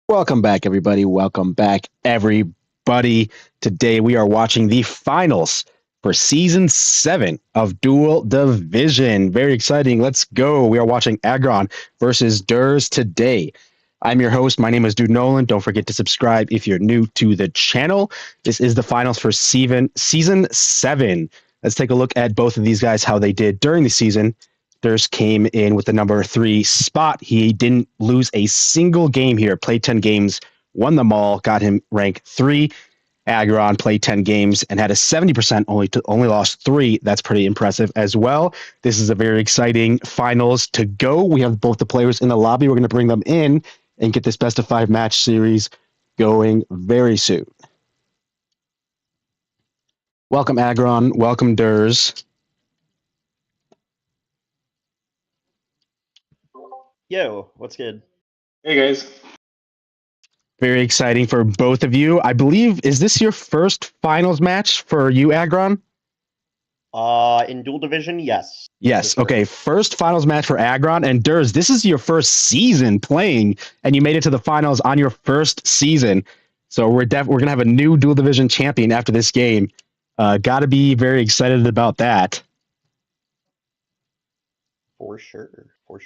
Welcome back, everybody. Welcome back, everybody. Today we are watching the finals for Season 7 of Duel Division. Very exciting. Let's go. We are watching Aggron versus Derse today. I'm your host. My name is Dude Nolan. Don't forget to subscribe if you're new to the channel. This is the finals for Season 7. Let's take a look at both of these guys, how they did during the season. Derse came in with the number 3 spot. He didn't lose a single game here. Played 10 games, won them all, got him rank 3. Aggron played 10 games and had a 70%, only lost 3. That's pretty impressive as well. This is a very exciting finals to go. We have both the players in the lobby. We're going to bring them in and get this best of 5 match series going very soon. Welcome, Aggron. Welcome, Derse. Yo, what's good? Hey guys. Very exciting for both of you. I believe, is this your first finals match for you, Aggron? In Duel Division, yes. Yes. Sure. Okay. First finals match for Aggron and Derse. This is your first season playing, and you made it to the finals on your first season. So we're gonna have a new Duel Division champion after this game. Got to be very excited about that. For sure.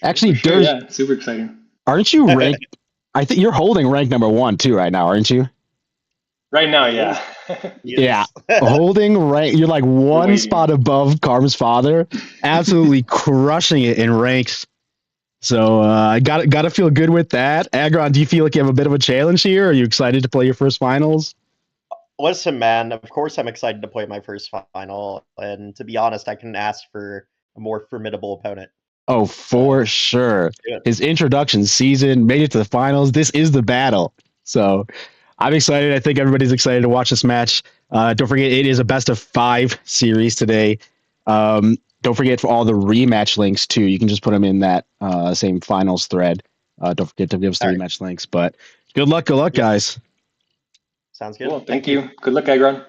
Actually, Sure, Derse, yeah, super exciting. aren't you ranked? I think you're holding rank number 1 too right now, aren't you? Right now, yeah. Yeah, holding rank. You're like one waiting. spot above Carm's father, absolutely crushing it in ranks. So I gotta feel good with that. Aggron, do you feel like you have a bit of a challenge here? Are you excited to play your first finals? Listen, man, of course I'm excited to play my first final, and to be honest, I couldn't ask for a more formidable opponent. Oh, for sure. Yeah. His introduction season made it to the finals. This is the battle. So I'm excited. I think everybody's excited to watch this match. Don't forget, it is a best of 5 series today. Don't forget for all the rematch links too. You can just put them in that same finals thread. Don't forget to give us the rematch links. But good luck, guys. Sounds good. Cool, thank you. Good luck, Aggron.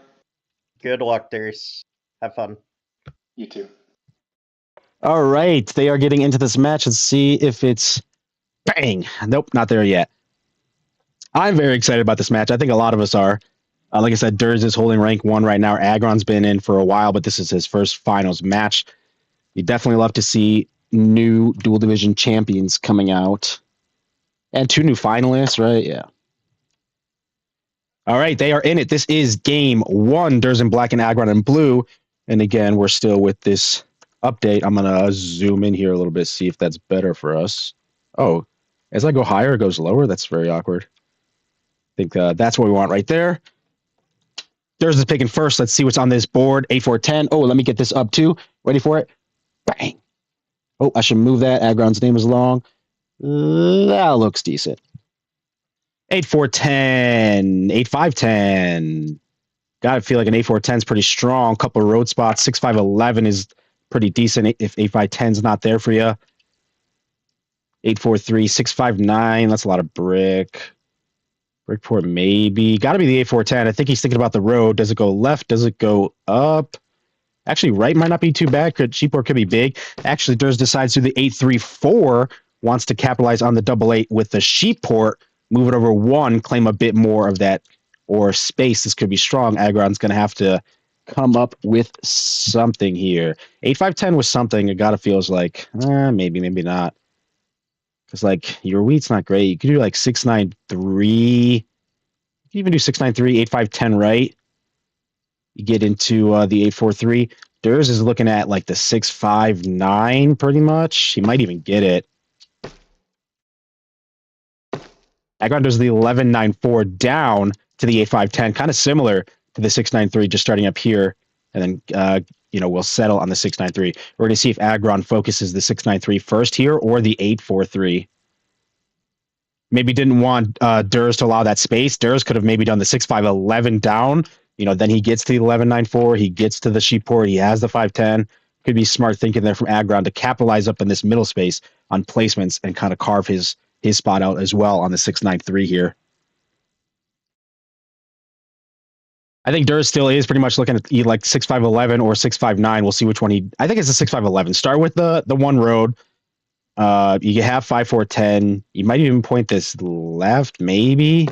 Good luck, Derse. Have fun. You too. All right, they are getting into this match. Let's see if it's bang. Nope, not there yet. I'm very excited about this match. I think a lot of us are. Like I said, Derse is holding rank 1 right now. Aggron's been in for a while, but this is his first finals match. You definitely love to see new Duel Division champions coming out. And 2 new finalists, right? Yeah. All right, they are in it. This is game 1. Derse in black and Aggron in blue. And again, we're still with this update. I'm going to zoom in here a little bit, see if that's better for us. Oh, as I go higher, it goes lower. That's very awkward. I think that's what we want right there. Derse is picking first. Let's see what's on this board. 8-4-10. Oh, let me get this up too. Ready for it? Bang. Oh, I should move that. Aggron's name is long. That looks decent. 8-4-10. 8-5-10. Gotta feel like an 8-4-10 is pretty strong. Couple of road spots. 6-5-11 is pretty decent if 8-5-10 is not there for you. 8-4-3. 6-5-9. That's a lot of brick. Brickport maybe. Got to be the 8-4-10. I think he's thinking about the road. Does it go left? Does it go up? Actually, right might not be too bad. Sheepport could be big. Actually, Derse decides to the 8-3-4. Wants to capitalize on the 8-8 with the Sheepport. Move it over 1. Claim a bit more of that or space. This could be strong. Aggron's going to have to come up with something here. 8-5-10 was something. It gotta feels like maybe not. Because like your wheat's not great. You could do like 6-9-3. You can even do 6-9-3, 8-5-10 right. You get into the 8-4-3. Derse is looking at like the 6-5-9 pretty much. He might even get it. Aggron does the 11-9-4 down to the 8-5-10, kind of similar to the 6-9-3, just starting up here, and then we'll settle on the 6-9-3. We're going to see if Aggron focuses the 6-9-3 first here or the 8-4-3. Maybe didn't want Derse to allow that space. Derse could have maybe done the 6-5-11 down. Then he gets to the 11-9-4. He gets to the Sheepport. He has the 5-10. Could be smart thinking there from Aggron to capitalize up in this middle space on placements and kind of carve his spot out as well on the 6-9-3 here. I think Derse still is pretty much looking at either like 6-5-11 or 6-5-9. We'll see which one I think it's a 6-5-11. Start with the 1 road. You have 5, 4, 10. You might even point this left, maybe.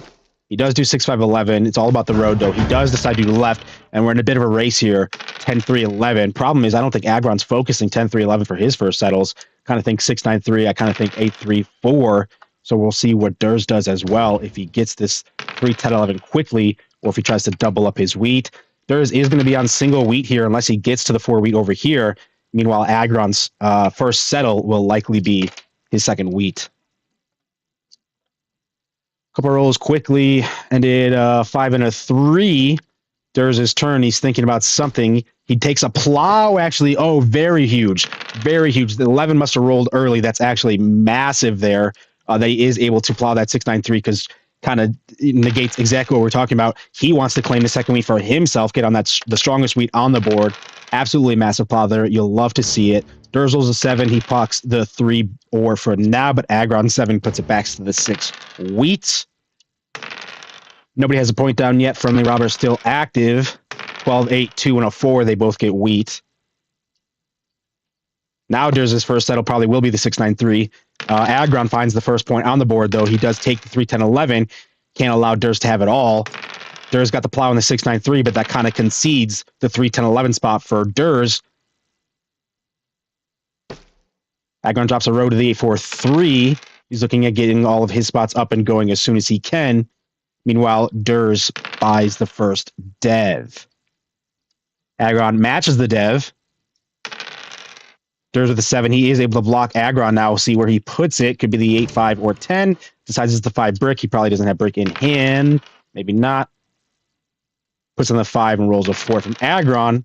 He does do 6, 5, 11. It's all about the road, though. He does decide to do left, and we're in a bit of a race here. 10, 3, 11. Problem is, I don't think Aggron's focusing 10, 3, 11 for his first settles. Kind of think 6, 9, 3. I kind of think 8, 3, 4. So we'll see what Derse does as well, if he gets this 3, 10, 11 quickly, or if he tries to double up his wheat. Derse is going to be on single wheat here unless he gets to the 4 wheat over here. Meanwhile, Aggron's first settle will likely be his second wheat. Couple rolls quickly, ended 5 and a 3. Derse's turn. He's thinking about something. He takes a plow, actually. Oh, very huge. Very huge. The 11 must have rolled early. That's actually massive there. That he is able to plow that 693 because kind of negates exactly what we're talking about. He wants to claim the second wheat for himself, get on that the strongest wheat on the board. Absolutely massive plow there. You'll love to see it. Derse rolls a 7. He pocs the 3 ore for now, but Aggron 7 puts it back to the 6 wheat. Nobody has a point down yet. Friendly Robber still active. 12, 8, 2, and a 4. They both get wheat. Now Derse's first settle probably will be the 693. Aggron finds the first point on the board, though. He does take the 3, 10, 11. Can't allow Derse to have it all. Derse got the plow in the 693, but that kind of concedes the 3, 10, 11 spot for Derse. Aggron drops a row to the 8, 4, 3. He's looking at getting all of his spots up and going as soon as he can. Meanwhile, Derse buys the first dev. Aggron matches the dev. Derse with the 7. He is able to block Aggron now. See where he puts it. Could be the 8, 5, or 10. Decides it's the 5 brick. He probably doesn't have brick in hand. Maybe not. Puts on the 5 and rolls a 4 from Aggron.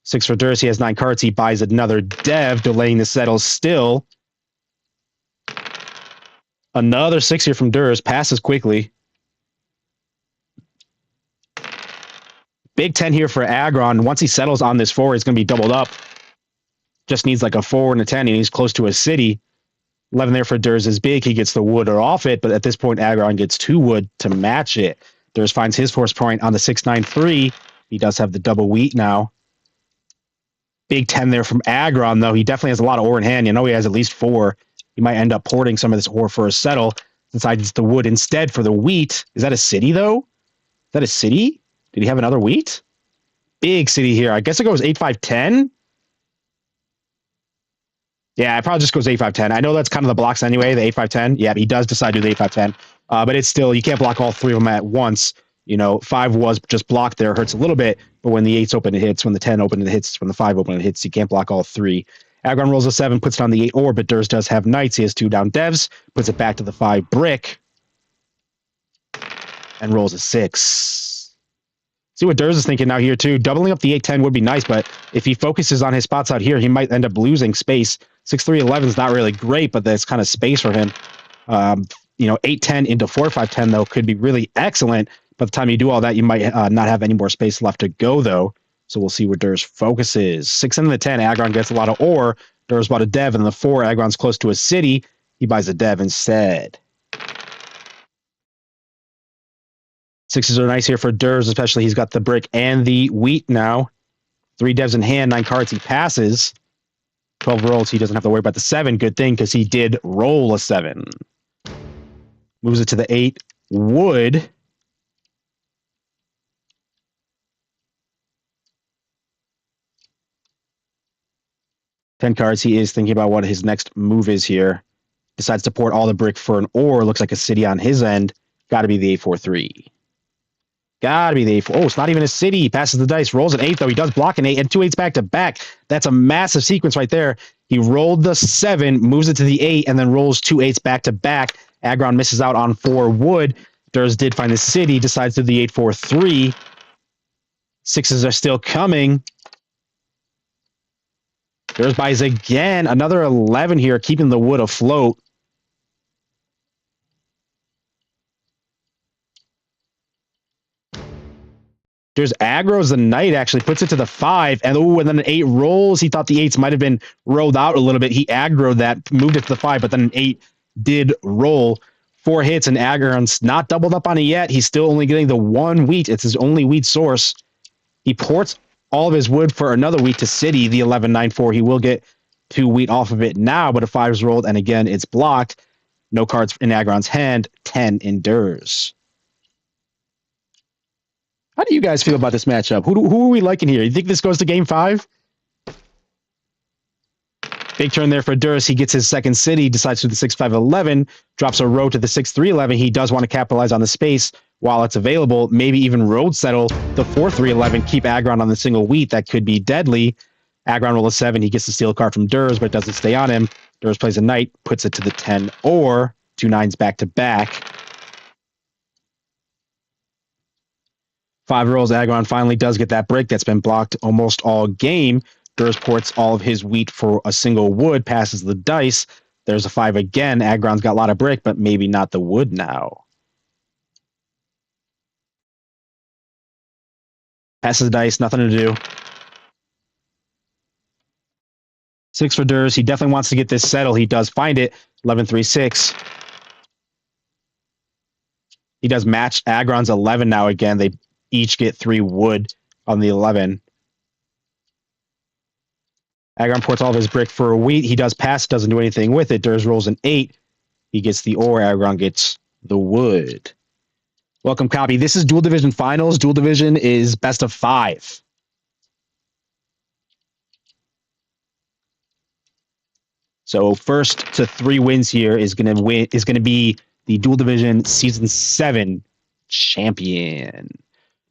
6 for Derse. He has 9 cards. He buys another dev, delaying the settles still. Another 6 here from Derse. Passes quickly. Big 10 here for Aggron. Once he settles on this 4, it's going to be doubled up. Just needs like a 4 and a 10, and he's close to a city. 11 there for Derse is big. He gets the wood or off it, but at this point, Aggron gets 2 wood to match it. Derse finds his first point on the 693. He does have the double wheat now. Big 10 there from Aggron, though. He definitely has a lot of ore in hand. You know he has at least 4. He might end up porting some of this ore for a settle. Decides it's the wood instead for the wheat. Is that a city, though? Is that a city? Did he have another wheat? Big city here. I guess it goes 8, 5, 10. Yeah, it probably just goes 8, 5, 10. I know that's kind of the blocks anyway, the 8, 5, 10. Yeah, he does decide to do the 8, 5, 10. But it's still, you can't block all 3 of them at once. You know, 5 was just blocked there. Hurts a little bit. But when the 8's open, it hits. When the 10 open, it hits. When the 5 open, it hits. You can't block all 3. Aggron rolls a 7, puts it on the 8 ore, but Derse does have knights. He has 2 down devs. Puts it back to the 5 brick. And rolls a 6. See what Derse is thinking now here, too. Doubling up the 8-10 would be nice, but if he focuses on his spots out here, he might end up losing space. 6-3-11 is not really great, but that's kind of space for him. 8-10 into 4-5-10, though, could be really excellent. By the time you do all that, you might not have any more space left to go, though. So we'll see where Derse focuses. 6 into the 10, Aggron gets a lot of ore. Derse bought a dev, and the 4, Aggron's close to a city. He buys a dev instead. 6s are nice here for Derse, especially he's got the brick and the wheat now. 3 devs in hand, 9 cards, he passes. 12 rolls, he doesn't have to worry about the 7. Good thing, because he did roll a 7. Moves it to the 8 wood. Ten cards, he is thinking about what his next move is here. Decides to port all the brick for an ore. Looks like a city on his end. Got to be the 8-4-3. Gotta be the 8-4. Oh, it's not even a city. He passes the dice. Rolls an 8, though. He does block an 8 and 2 8s back to back. That's a massive sequence right there. He rolled the 7, moves it to the 8, and then rolls 2 8s back to back. Aggron misses out on 4 wood. Derse did find the city. Decides to do the 8-4-3. 6s are still coming. Derse buys again. Another 11 here, keeping the wood afloat. There's aggro's the knight, actually puts it to the 5, and then an 8 rolls. He thought the 8s might have been rolled out a little bit. He aggroed that, moved it to the 5, but then an 8 did roll. 4 hits, and Aggron's not doubled up on it yet. He's still only getting the 1 wheat. It's his only wheat source. He ports all of his wood for another wheat to city, the 11-9-4. He will get 2 wheat off of it now, but a 5 is rolled, and again, it's blocked. No cards in Aggron's hand, 10 in Derse. How do you guys feel about this matchup? Who are we liking here? You think this goes to game 5? Big turn there for Derse. He gets his second city, decides to the 6-5-11, drops a road to the 6-3-11. He does want to capitalize on the space while it's available, maybe even road settle the 4-3-11, keep Aggron on the single wheat. That could be deadly. Aggron roll a 7. He gets to steal a card from Derse, but it doesn't stay on him. Derse plays a knight, puts it to the 10 or 2 9s back to back. 5 rolls. Aggron finally does get that break that's been blocked almost all game. Derse ports all of his wheat for a single wood, passes the dice. There's a 5 again. Aggron's got a lot of brick, but maybe not the wood now. Passes the dice, nothing to do. 6 for Derse. He definitely wants to get this settled. He does find it. 11-3-6. He does match Aggron's 11 now again. They each get 3 wood on the 11. Aggron ports all of his brick for a wheat. He does pass, doesn't do anything with it. Derse rolls an 8. He gets the ore. Aggron gets the wood. Welcome, copy. This is Duel Division Finals. Duel Division is best of 5. So first to 3 wins here is going to be the Duel Division Season 7 champion.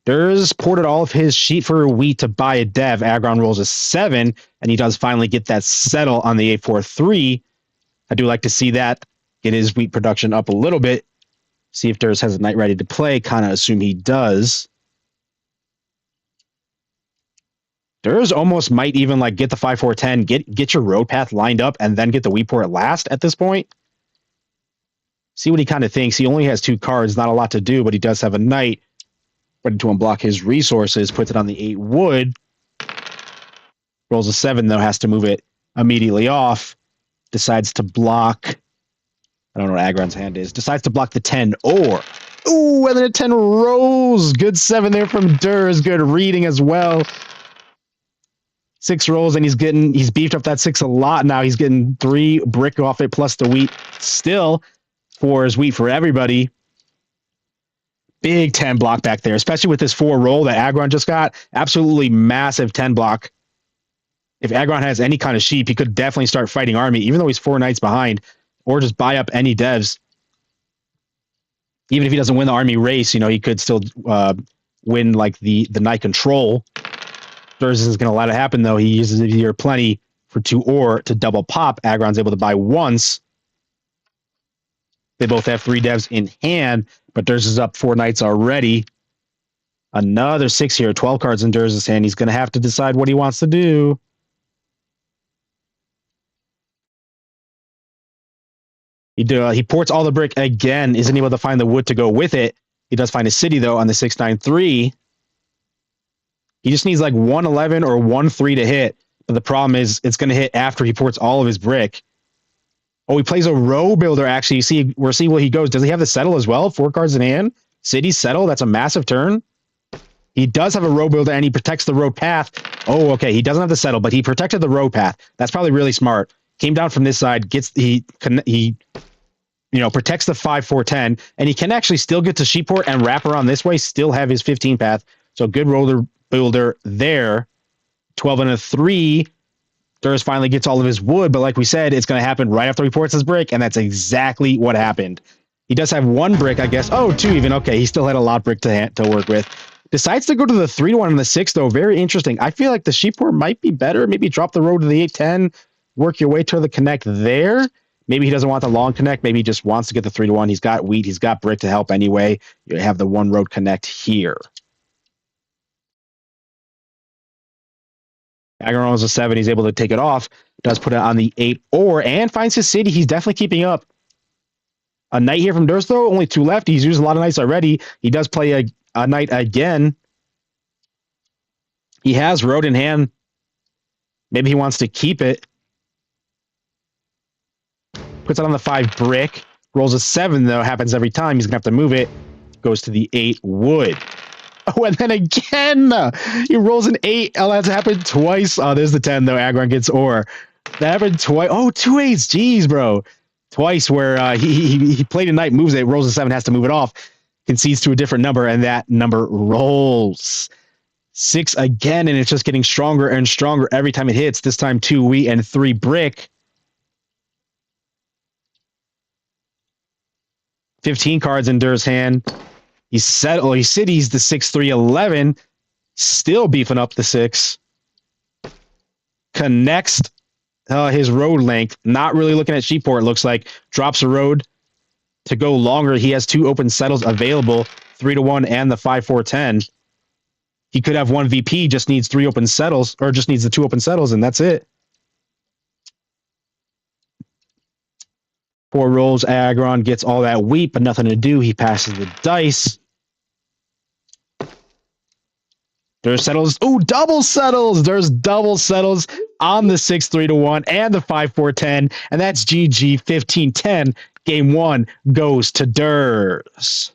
Derse ported all of his sheet for a wheat to buy a dev. Aggron rolls a 7, and he does finally get that settle on the 8-4-3. I do like to see that, get his wheat production up a little bit. See if Derse has a knight ready to play. Kind of assume he does. Derse almost might even like get the 5-4-10, get your road path lined up, and then get the wheat port last at this point. See what he kind of thinks. He only has 2 cards, not a lot to do, but he does have a knight. Ready to unblock his resources, puts it on the 8 wood. Rolls a 7, though, has to move it immediately off. Decides to block. I don't know what Aggron's hand is. Decides to block the 10 or. Ooh, and then a 10 rolls. Good 7 there from Derse. Good reading as well. 6 rolls, and he's beefed up that 6 a lot now. He's getting 3 brick off it plus the wheat. Still 4 is wheat for everybody. Big 10 block back there, especially with this 4 roll that Aggron just got. Absolutely massive 10 block. If Aggron has any kind of sheep, he could definitely start fighting army, even though he's 4 knights behind, or just buy up any devs. Even if he doesn't win the army race, he could still win like the knight control. Derse isn't going to let it happen, though. He uses it here plenty for 2 ore to double pop. Aggron's able to buy once. They both have 3 devs in hand, but Derse is up 4 knights already. Another 6 here, 12 cards in Derse's hand. He's going to have to decide what he wants to do. He ports all the brick again, isn't able to find the wood to go with it. He does find a city, though, on the 6-9-3. He just needs like 1-11 or 1-3 to hit, but the problem is it's going to hit after he ports all of his brick. Oh, he plays a row builder, actually. We're seeing where he goes. Does he have the settle as well? 4 cards in hand. City settle. That's a massive turn. He does have a row builder, and he protects the road path. Oh, okay. He doesn't have the settle, but he protected the road path. That's probably really smart. Came down from this side, protects the 5-4-10, and he can actually still get to sheepport and wrap around this way, still have his 15 path. So good roller builder there. 12 and a 3. Derse finally gets all of his wood, but like we said, it's going to happen right after he ports his brick, and that's exactly what happened. He does have 1 brick, I guess. Oh, 2 even. Okay, he still had a lot of brick to work with. Decides to go to the 3-1 and the 6, though. Very interesting. I feel like the sheepport might be better. Maybe drop the road to the 8-10, work your way to the connect there. Maybe he doesn't want the long connect. Maybe he just wants to get the 3-1. He's got wheat. He's got brick to help anyway. You have the 1 road connect here. Aggron is a 7. He's able to take it off. Does put it on the 8 or and finds his city. He's definitely keeping up. A knight here from Derse, though. Only 2 left. He's used a lot of knights already. He does play a knight again. He has road in hand. Maybe he wants to keep it. Puts it on the 5 brick. Rolls a 7, though. Happens every time. He's going to have to move it. Goes to the 8 wood. Oh, and then again, he rolls an 8. Oh, that's happened twice. Oh, there's the 10, though. Aggron gets ore. That happened twice. Oh, 2-8s. Jeez, bro. Twice where he played a knight, moves it, rolls a 7, has to move it off, concedes to a different number, and that number rolls. 6 again, and it's just getting stronger and stronger every time it hits. This time 2 wheat and 3 brick. 15 cards in Derse's hand. He cities the 6-3-11, still beefing up the 6. Connects his road length, not really looking at Sheepport, it looks like. Drops a road to go longer. He has 2 open settles available, 3-1 and the 5-4-10. He could have 1 VP, just needs 3 open settles, or just needs the 2 open settles, and that's it. 4 rolls, Aggron gets all that wheat, but nothing to do. He passes the dice. Derse settles. Ooh, double settles. Derse double settles on the 6-3-1 and the 5-4-10, and that's GG 15-10. Game 1 goes to Derse.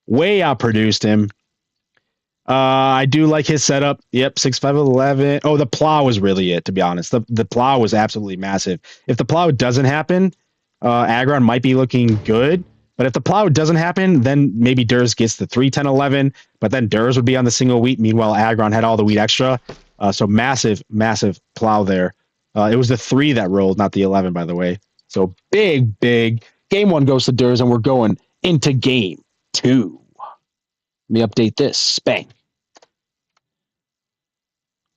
Way outproduced him. I do like his setup. Yep, 6-5-11. Oh, the plow was really it, to be honest. The plow was absolutely massive. If the plow doesn't happen, Aggron might be looking good. But if the plow doesn't happen, then maybe Derse gets the 3-10-11. But then Derse would be on the single wheat. Meanwhile, Aggron had all the wheat extra. So massive, massive plow there. It was the 3 that rolled, not the 11, by the way. So big, big. Game 1 goes to Derse, and we're going into game 2. Let me update this. Bang.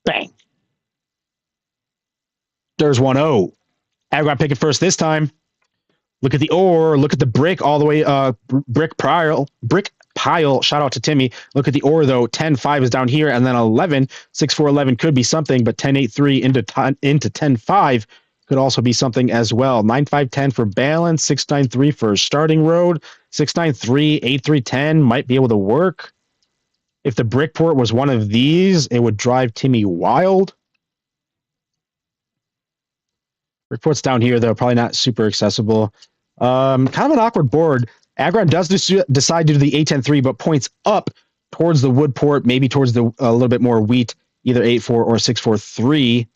Bang. Derse 1-0. Aggron picking first this time. Look at the ore. Look at the brick all the way. Brick pile. Shout out to Timmy. Look at the ore though. 10-5 is down here, and then 11. 6-4-11 could be something, but 10-8-3 into 10-5 could also be something as well. 9-5-10 for balance. 6-9-3 for starting road. 6-9-3, 8-3-10 might be able to work. If the brick port was one of these, it would drive Timmy wild. Brick port's down here though, probably not super accessible. Kind of an awkward board. Aggron does decide to do the 8-10-3, but points up towards the wood port, maybe towards the a little bit more wheat, either 8-4 or 6-4-3.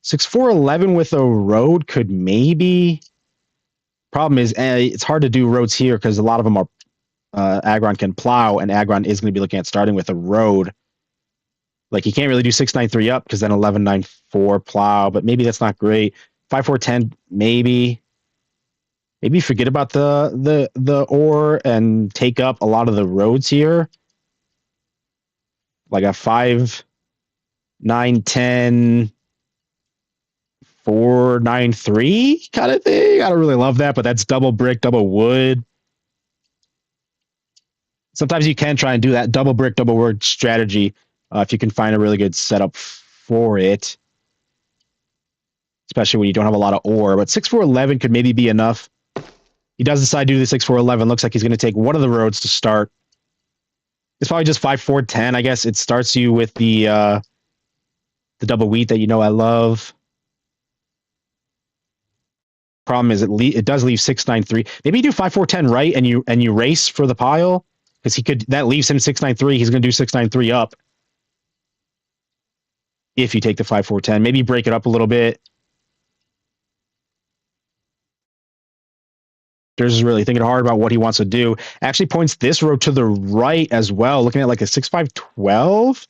6-4-11 with a road could maybe. Problem is, it's hard to do roads here because a lot of them are Aggron can plow, and Aggron is going to be looking at starting with a road. Like he can't really do 6-9-3 up because then 11-9-4 plow, but maybe that's not great. 5-4-10 maybe. Maybe forget about the ore and take up a lot of the roads here. Like a 5-9-10 4-9-3 kind of thing. I don't really love that, but that's double brick, double wood. Sometimes you can try and do that double brick, double wood strategy if you can find a really good setup for it. Especially when you don't have a lot of ore. But 6-4-11 could maybe be enough. He does decide to do the 6-4-11. Looks like he's going to take one of the roads to start. It's probably just 5-4-10. I guess it starts you with the double wheat that you know I love. Problem is it does leave 6-9-3. Maybe you do 5-4-10 right and you race for the pile because that leaves him 6-9-3. He's going to do 6-9-3 up. If you take the 5-4-10, maybe break it up a little bit. Derse is really thinking hard about what he wants to do. Actually points this road to the right as well, looking at like a 6-5-12.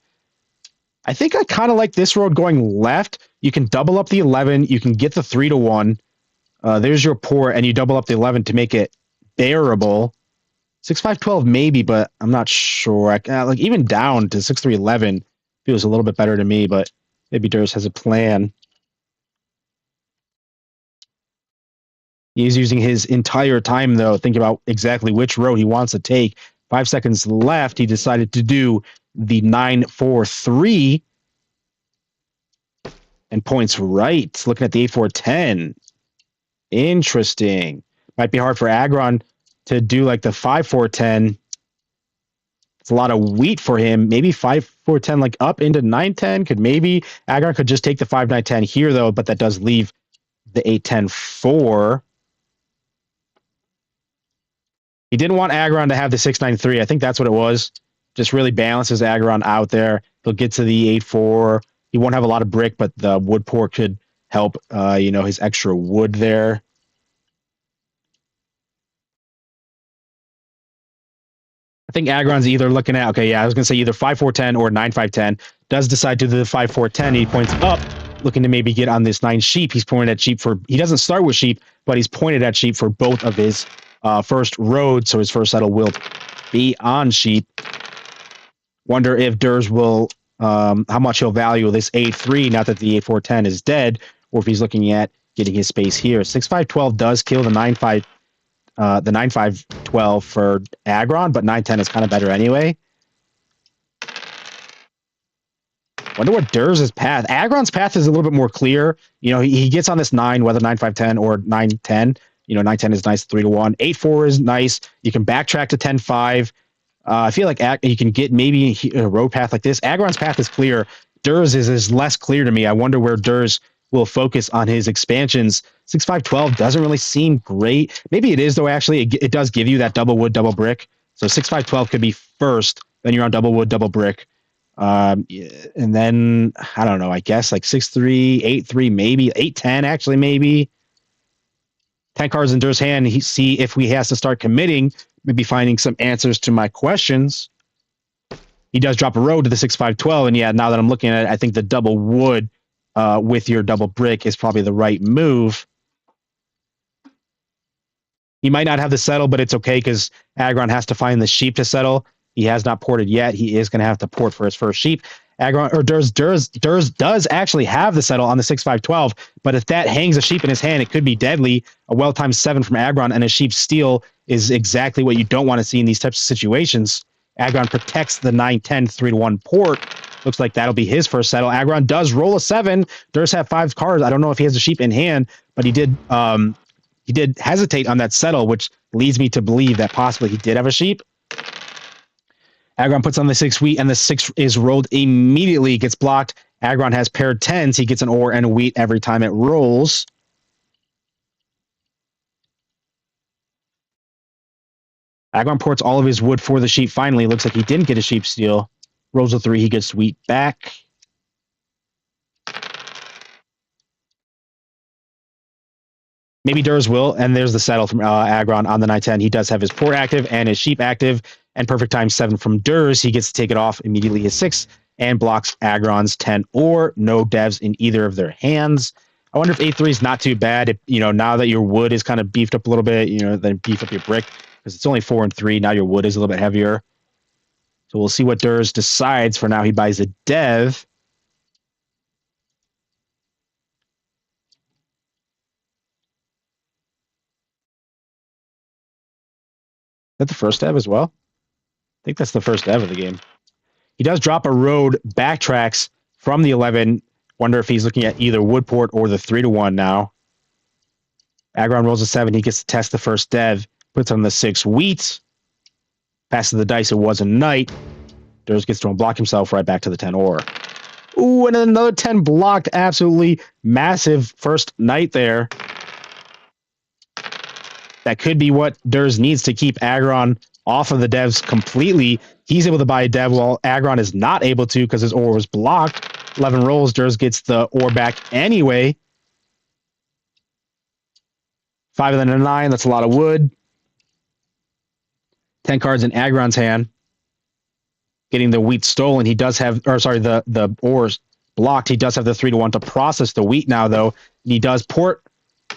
I think I kind of like this road going left. You can double up the 11. You can get the 3-1. There's your port, and you double up the 11 to make it bearable. 6-5-12 maybe, but I'm not sure. Like even down to 6-3-11 feels a little bit better to me, but maybe Derse has a plan. He's using his entire time, though, thinking about exactly which road he wants to take. 5 seconds left. He decided to do the 9-4-3 and points right. Looking at the 8-4-10. Interesting. Might be hard for Aggron to do like the 5-4-10. It's a lot of wheat for him. Maybe 5-4-10 like up into 9-10. Aggron could just take the 5-9-10 here, though, but that does leave the 8-10-4. He didn't want Aggron to have the 6-9-3. I think that's what it was. Just really balances Aggron out there. He'll get to the 8-4. He won't have a lot of brick, but the wood port could help, his extra wood there. I think Aggron's either looking at, okay, yeah, I was going to say either 5-4-10 or 9-5-10. Does decide to do the 5-4-10. He points up, looking to maybe get on this 9 sheep. He's pointed at sheep he doesn't start with sheep, but he's pointed at sheep for both of his first roads, so his first settle will be on sheep. Wonder if Derse will, how much he'll value this 8-3, not that the 8-4-10 is dead, or if he's looking at getting his space here. 6-5-12 does kill the 9-5, the 9-5-12 for Aggron, but 9-10 is kind of better anyway. Wonder what Derse's path. Aggron's path is a little bit more clear. He gets on this 9, whether 9-5-10 or 9-10. 9-10 is nice, 3-1. 8-4 is nice. You can backtrack to 10-5. I feel like you can get maybe a road path like this. Aggron's path is clear. Derse is less clear to me. I wonder where Derse will focus on his expansions. 6-5-12 doesn't really seem great. Maybe it is, though, actually. It does give you that double wood, double brick. So 6-5-12 could be first. Then you're on double wood, double brick. And then, I don't know, I guess like 6-3, 8-3, maybe. 8-10, actually, maybe. 10 cards in Derse's hand. See if he has to start committing, maybe finding some answers to my questions. He does drop a road to the 6-5-12. And yeah, now that I'm looking at it, I think the double wood with your double brick is probably the right move. He might not have the settle, but it's okay because Aggron has to find the sheep to settle. He has not ported yet. He is going to have to port for his first sheep. Derse does actually have the settle on the 6-5-12, but if that hangs a sheep in his hand, it could be deadly. A well-timed 7 from Aggron and a sheep steal is exactly what you don't want to see in these types of situations. Aggron protects the 9-10 3-1 port. Looks like that'll be his first settle. Aggron does roll a 7. Derse have 5 cards. I don't know if he has a sheep in hand, but he did hesitate on that settle, which leads me to believe that possibly he did have a sheep. Aggron puts on the 6 wheat, and the 6 is rolled immediately. Gets blocked. Aggron has paired 10s. He gets an ore and a wheat every time it rolls. Aggron ports all of his wood for the sheep. Finally, looks like he didn't get a sheep steal. Rolls a 3. He gets wheat back. Maybe Derse will, and there's the settle from Aggron on the 9-10. He does have his port active and his sheep active, and perfect time 7 from Derse. He gets to take it off immediately his 6 and blocks Aggron's 10 or no devs in either of their hands. I wonder if 8-3 is not too bad. Now that your wood is kind of beefed up a little bit, then beef up your brick because it's only 4 and 3. Now your wood is a little bit heavier. So we'll see what Derse decides. For now, he buys a dev. Is that the first dev as well? I think that's the first dev of the game. He does drop a road, backtracks from the 11. Wonder if he's looking at either Woodport or the 3-1 now. Aggron rolls a 7. He gets to test the first dev. Puts on the 6 wheat. Passes the dice. It was a knight. Derse gets to unblock himself right back to the 10 ore. Ooh, and another 10 blocked. Absolutely massive first knight there. That could be what Derse needs to keep Aggron off of the devs completely. He's able to buy a dev while Aggron is not able to because his ore was blocked. 11 rolls. Derse gets the ore back anyway. 5 and then a 9. That's a lot of wood. 10 cards in Aggron's hand. Getting the wheat stolen. He does have, the ores blocked. He does have the 3-1 to process the wheat now, though. He does port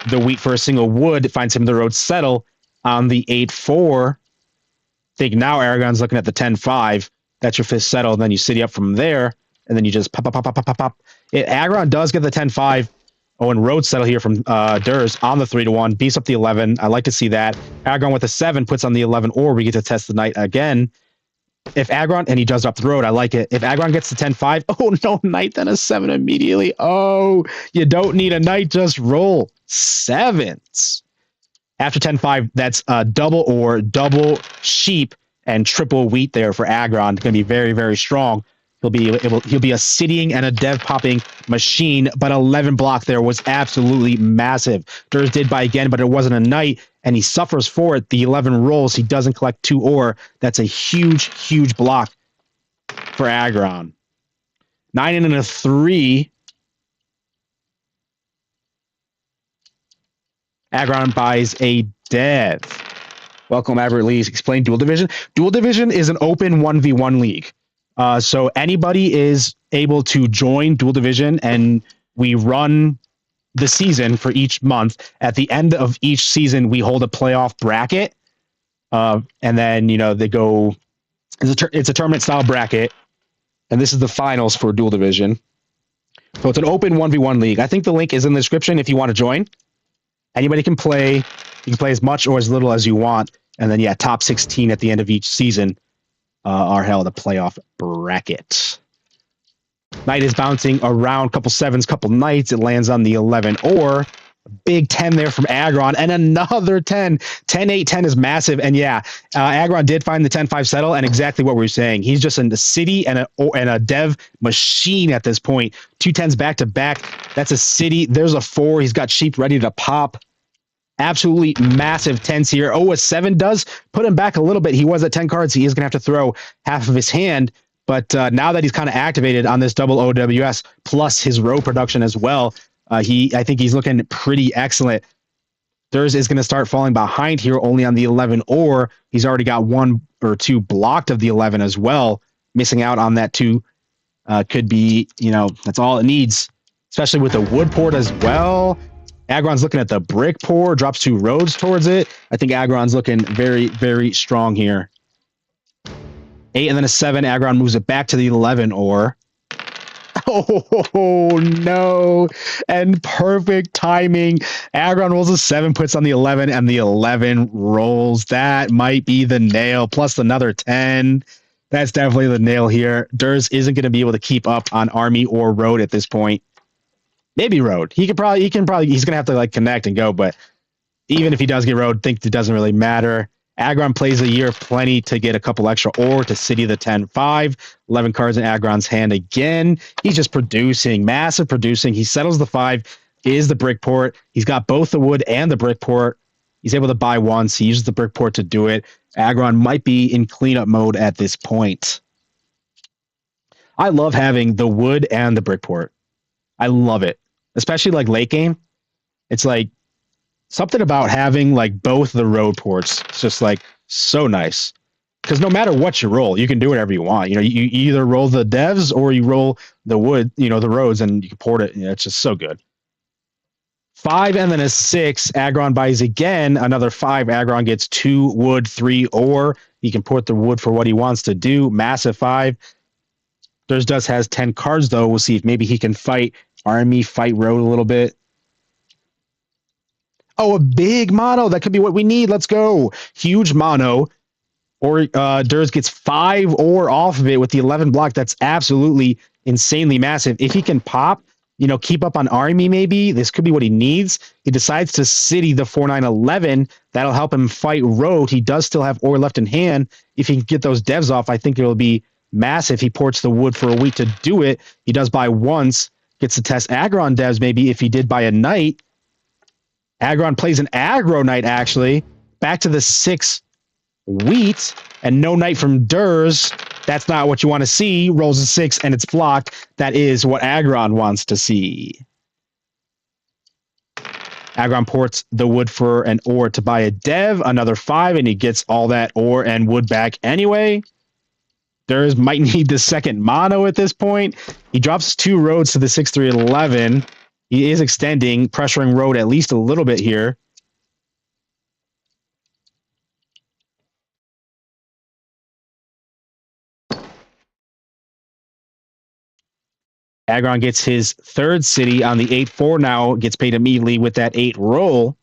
the wheat for a single wood. It finds him the road settle on the 8-4. I think now Aggron's looking at the 10-5. That's your 5th settle. And then you city up from there. And then you just pop. Aggron does get the 10-5. Oh, and road settle here from Derse on the 3-1. Beats up the 11. I like to see that. Aggron with a 7 puts on the 11, or we get to test the knight again. If Aggron, and he does up the road, I like it. If Aggron gets the 10-5, oh no, knight, then a 7 immediately. Oh, you don't need a knight, just roll 7s. After 10-5, that's double ore, double sheep, and triple wheat there for Aggron. It's going to be very, very strong. He'll be a citying and a dev popping machine, but 11 block there was absolutely massive. Derse did buy again, but it wasn't a knight, and he suffers for it. The 11 rolls, he doesn't collect 2 ore. That's a huge, huge block for Aggron. 9 and a 3. Aggron buys a dev. Welcome, Albert Lee. Explain Duel Division. Duel Division is an open 1v1 league. So anybody is able to join Duel Division, and we run the season for each month. At the end of each season, we hold a playoff bracket. And then, they go, it's a tournament style bracket. And this is the finals for Duel Division. So it's an open 1v1 league. I think the link is in the description if you want to join. Anybody can play. You can play as much or as little as you want. And then, top 16 at the end of each season are held a playoff bracket. Knight is bouncing around, couple sevens, couple knights. It lands on the 11 or big 10 there from Aggron, and another 10. 10-8, 10 is massive. And Aggron did find the 10-5 settle, and exactly what we were saying. He's just in the city and a dev machine at this point. 2 10s back to back. That's a city. There's a 4. He's got sheep ready to pop. Absolutely massive 10s here. Oh, a 7 does put him back a little bit. He was at 10 cards. He is going to have to throw half of his hand. But now that he's kind of activated on this double OWS plus his row production as well, I think he's looking pretty excellent. Derse is going to start falling behind here only on the 11, or he's already got 1 or 2 blocked of the 11 as well. Missing out on that 2 could be, that's all it needs, especially with the wood port as well. Aggron's looking at the brick pour, drops 2 roads towards it. I think Aggron's looking very, very strong here. 8 and then a 7. Aggron moves it back to the 11 or. Oh, no. And perfect timing. Aggron rolls a 7, puts on the 11, and the 11 rolls. That might be the nail, plus another 10. That's definitely the nail here. Derse isn't going to be able to keep up on army or road at this point. Maybe road. He's going to have to connect and go, but even if he does get road, I think it doesn't really matter. Aggron plays a year, plenty to get a couple extra or to city the 10-5. 11 cards in Aggron's hand again. He's just producing, massive producing. He settles the 5, is the brick port. He's got both the wood and the brick port. He's able to buy once. He uses the brick port to do it. Aggron might be in cleanup mode at this point. I love having the wood and the brick port. I love it, especially late game. It's something about having both the road ports. It's just so nice, because no matter what you roll, you can do whatever you want. You either roll the devs or you roll the wood, the roads, and you can port it. It's just so good. 5 and then a 6. Aggron buys again, another 5. Aggron gets 2 wood, 3 ore. He can port the wood for what he wants to do. Massive 5. Derse has 10 cards though. We'll see if maybe he can fight army, fight road a little bit. Oh, a big mono. That could be what we need. Let's go. Huge mono. Or Derse gets 5 ore off of it with the 11 block. That's absolutely insanely massive. If he can pop, keep up on army maybe, this could be what he needs. He decides to city the 4-9-11. That'll help him fight road. He does still have ore left in hand. If he can get those devs off, I think it'll be massive. He ports the wood for a week to do it. He does buy once. Gets to test Aggron devs maybe if he did buy a knight. Aggron plays an aggro knight, actually. Back to the 6 wheat, and no knight from Derse. That's not what you want to see. Rolls a 6, and it's blocked. That is what Aggron wants to see. Aggron ports the wood for an ore to buy a dev, another 5, and he gets all that ore and wood back anyway. Derse might need the second mono at this point. He drops 2 roads to the 6-3-11. He is extending, pressuring road at least a little bit here. Aggron gets his 3rd city on the 8-4 now, gets paid immediately with that 8 roll.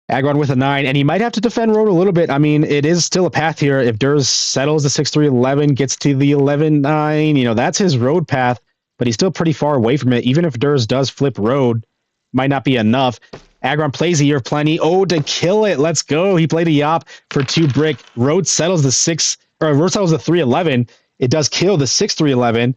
Aggron with a 9, and he might have to defend road a little bit. I mean, it is still a path here. If Derse settles the 6-3-11, gets to the 11-9, that's his road path, but he's still pretty far away from it. Even if Derse does flip road, might not be enough. Aggron plays a year of plenty. Oh, to kill it. Let's go. He played a yop for 2 brick. Road settles the 3-11. It does kill the 6-3-11.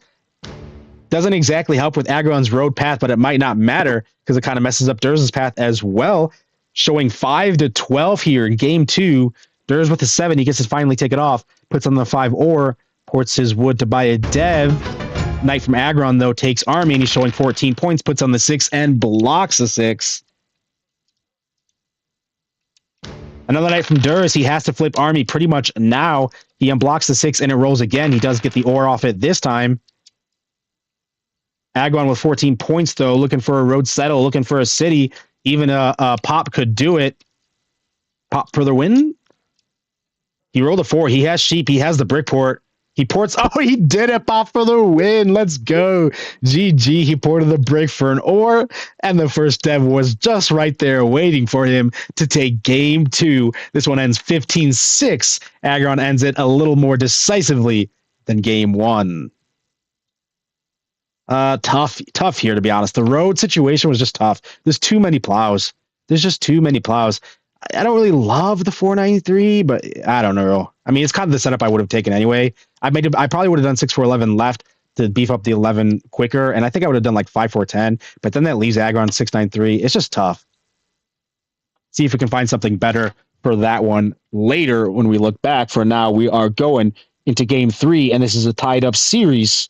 Doesn't exactly help with Aggron's road path, but it might not matter because it kind of messes up Derse's path as well. Showing 5-12 here in game 2. Derse with the 7. He gets to finally take it off. Puts on the 5 ore. Ports his wood to buy a dev. Knight from Aggron, though, takes army, and he's showing 14 points, puts on the 6, and blocks the 6. Another knight from Derse. He has to flip army pretty much now. He unblocks the 6, and it rolls again. He does get the ore off it this time. Aggron with 14 points, though, looking for a road settle, looking for a city. Even a pop could do it. Pop for the win? He rolled a 4. He has sheep. He has the brick port. He ports. Oh, he did it. Pop for the win. Let's go. GG. He ported the brick for an ore, and the first dev was just right there waiting for him to take game 2. This one ends 15-6. Aggron ends it a little more decisively than game 1. Tough here, to be honest. The road situation was just tough. There's too many plows. There's just too many plows. I don't really love the 493, but I don't know. I mean, it's kind of the setup I would have taken anyway. I probably would have done 6-4-11 left to beef up the 11 quicker, and I think I would have done like 5-4-10, but then that leaves Aggron 6-9-3. It's just tough. See if we can find something better for that one later when we look back. For now, we are going into game 3, and this is a tied-up series.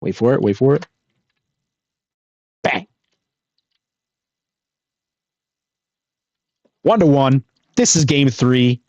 Wait for it. Wait for it. Bang. 1-1. This is game 3.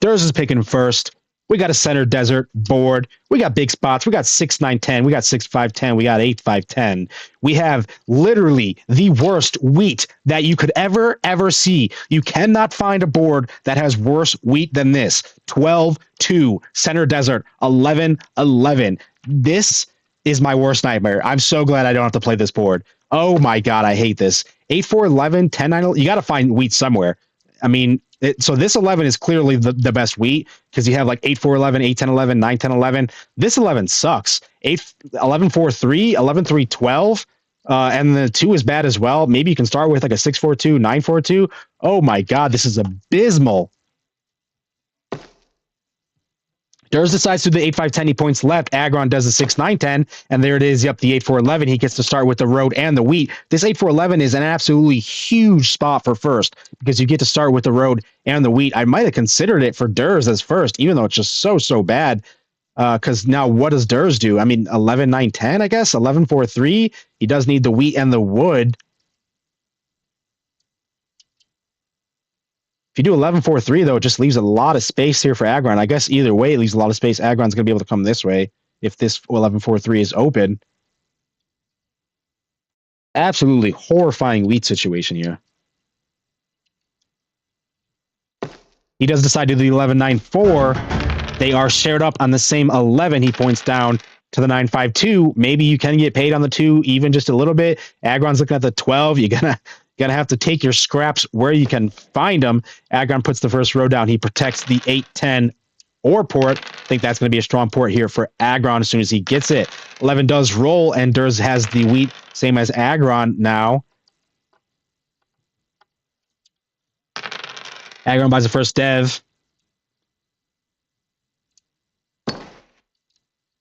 Derse is picking first. We got a center desert board. We got big spots. We got 6-9-10. We got 6-5-10. We got 8-5-10. We have literally the worst wheat that you could ever see. You cannot find a board that has worse wheat than this. 12-2. Center desert. 11-11. This is my worst nightmare. I'm so glad I don't have to play this board. Oh my God, I hate this. 8-4-11, 10-9. You got to find wheat somewhere. I mean, so this 11 is clearly the best wheat because you have like 8-4-11, 8-10-11, 9-10-11. This 11 sucks. 11-4-3, 11-3-12, and the 2 is bad as well. Maybe you can start with like a 6-4-2, 9-4-2. Oh my God, this is abysmal. Derse decides to do the 8-5-10, he points left. Aggron does the 6-9-10, and there it is. Yep, the 8-4-11. He gets to start with the road and the wheat. This 8-4-11 is an absolutely huge spot for first because you get to start with the road and the wheat. I might have considered it for Derse as first, even though it's just so bad. Because now what does Derse do? I mean, 11-9-10, I guess? 11-4-3. He does need the wheat and the wood. If you do 11-4-3, though, it just leaves a lot of space here for Aggron. I guess either way, it leaves a lot of space. Aggron's going to be able to come this way if this 11-4-3 is open. Absolutely horrifying wheat situation here. He does decide to do the 11-9-4. They are shared up on the same 11. He points down to the 9-5-2. Maybe you can get paid on the 2, even just a little bit. Aggron's looking at the 12. You're gonna have to take your scraps where you can find them. Aggron puts the first row down. He protects the 8-10 ore port. I think that's going to be a strong port here for Aggron as soon as he gets it. 11 does roll, and Derse has the wheat, same as Aggron now. Aggron buys the first dev.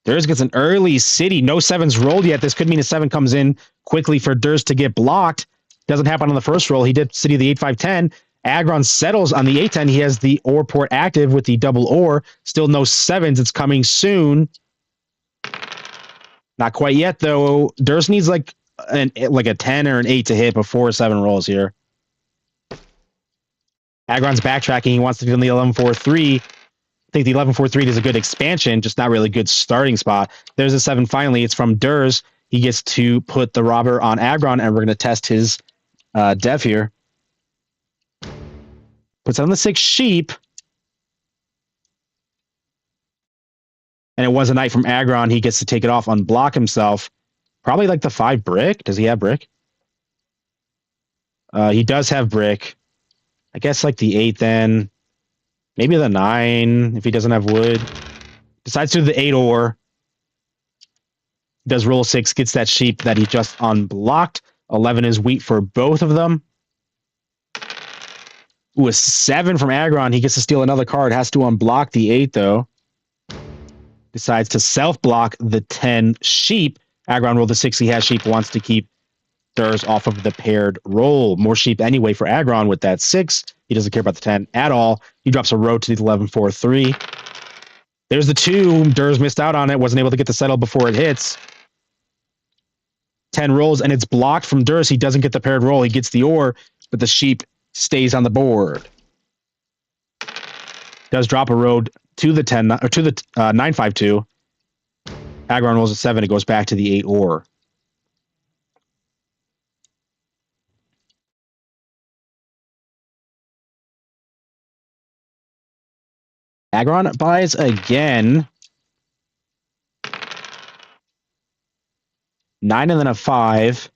Derse gets an early city. No 7s rolled yet. This could mean a 7 comes in quickly for Derse to get blocked. Doesn't happen on the first roll. He did city the 8-5-10. Aggron settles on the 8-10. He has the ore port active with the double ore. Still no 7s. It's coming soon. Not quite yet, though. Derse needs like a 10 or an 8 to hit before 7 rolls here. Aggron's backtracking. He wants to do the 11-4-3. I think the 11-4-3 is a good expansion, just not really good starting spot. There's a 7 finally. It's from Derse. He gets to put the robber on Aggron, and we're going to test his dev here. Puts on the 6 sheep. And it was a knight from Aggron. He gets to take it off, unblock himself. Probably like the 5 brick. Does he have brick? He does have brick. I guess like the 8 then. Maybe the 9 if he doesn't have wood. Decides to do the 8 ore. Does roll 6, gets that sheep that he just unblocked. 11 is wheat for both of them. Ooh, a 7 from Aggron. He gets to steal another card. Has to unblock the 8, though. Decides to self-block the 10 sheep. Aggron rolled the 6. He has sheep. Wants to keep Derse off of the paired roll. More sheep anyway for Aggron with that 6. He doesn't care about the 10 at all. He drops a road to the 11-4-3. There's the 2. Derse missed out on it. Wasn't able to get the settle before it hits. 10 rolls, and it's blocked from Derse. He doesn't get the paired roll. He gets the ore, but the sheep stays on the board. Does drop a road to the 10 or to the 9-5-2. Aggron rolls a 7. It goes back to the 8 ore. Aggron buys again. 9 and then a 5.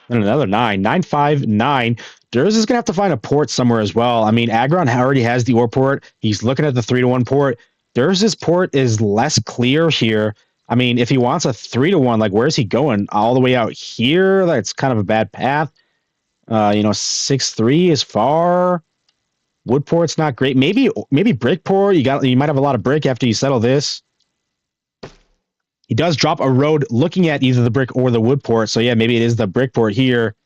And another 9. 9-5-9. Derse is going to have to find a port somewhere as well. I mean, Aggron already has the ore port. He's looking at the 3-1 port. Derse's port is less clear here. I mean, if he wants a 3-1, like, where's he going? All the way out here? That's kind of a bad path. 6-3 is far. Wood port's not great. Maybe brick port. You might have a lot of brick after you settle this. He does drop a road looking at either the brick or the wood port. So yeah, maybe it is the brick port here.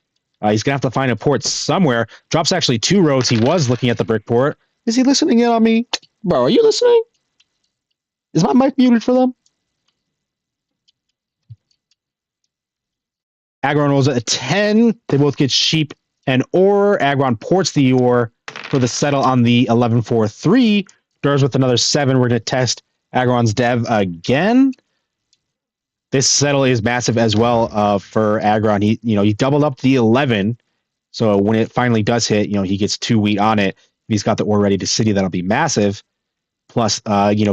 He's gonna have to find a port somewhere. Drops actually 2 roads. He was looking at the brick port. Is he listening in on me? Bro, are you listening? Is my mic muted for them? Aggron rolls a 10. They both get sheep and ore. Aggron ports the ore for the settle on the 11-4-3. Derse with another 7. We're going to test Aggron's dev again. This settle is massive as well for Aggron. He doubled up the 11. So when it finally does hit, he gets 2 wheat on it. He's got the ore ready to city. That'll be massive. Plus,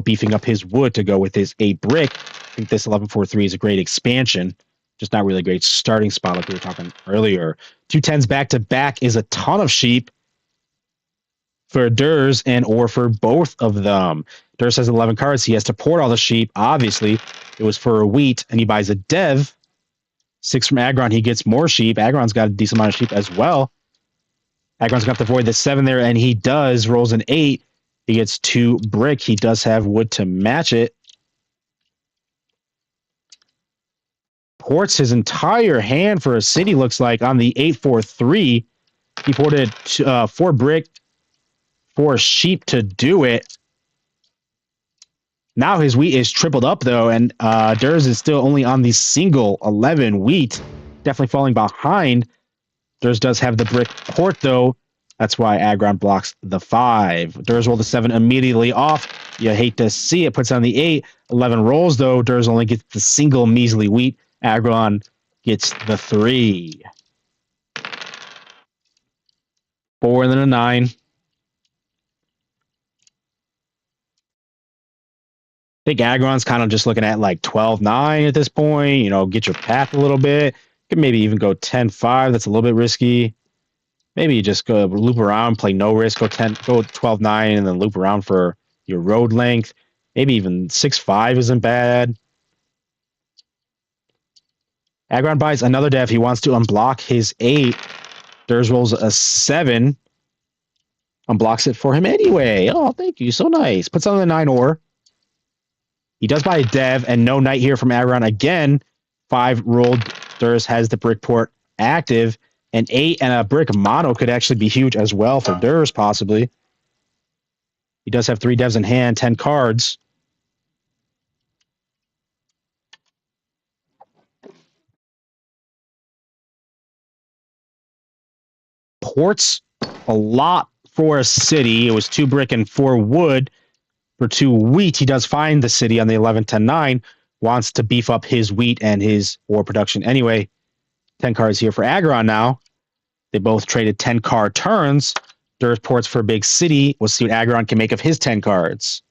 beefing up his wood to go with his 8 brick. I think this 11-4-3 is a great expansion. Just not really a great starting spot like we were talking earlier. 2 10s back to back is a ton of sheep for Derse and ore for both of them. Derse has 11 cards. He has to port all the sheep. Obviously, it was for a wheat, and he buys a dev. 6 from Aggron. He gets more sheep. Aggron's got a decent amount of sheep as well. Aggron's got to avoid the 7 there, and he does. Rolls an 8. He gets 2 brick. He does have wood to match it. Ports his entire hand for a city, looks like, on the 8-4-3. He ported 4 brick, 4 sheep to do it. Now his wheat is tripled up, though, and Derse is still only on the single 11 wheat. Definitely falling behind. Derse does have the brick port, though. That's why Aggron blocks the 5. Derse rolled the 7 immediately off. You hate to see it. Puts on the 8. 11 rolls, though. Derse only gets the single measly wheat. Aggron gets the 3. 4 and then a 9. I think Aggron's kind of just looking at like 12-9 at this point. Get your path a little bit. Could maybe even go 10-5. That's a little bit risky. Maybe you just go loop around, play no risk, go 12-9, and then loop around for your road length. Maybe even 6-5 isn't bad. Aggron buys another dev. He wants to unblock his 8. Derse rolls a 7. Unblocks it for him anyway. Oh, thank you. So nice. Puts on the 9 ore. He does buy a dev, and no knight here from Aggron again. 5 rolled. Derse has the brick port active. An 8 and a brick mono could actually be huge as well for Derse, possibly. He does have 3 devs in hand, 10 cards. Ports a lot for a city. It was 2 brick and 4 wood. For 2 wheat, he does find the city on the 11-10-9. Wants to beef up his wheat and his ore production anyway. 10 cards here for Aggron now. They both traded 10 card turns. Derse ports for a big city. We'll see what Aggron can make of his 10 cards.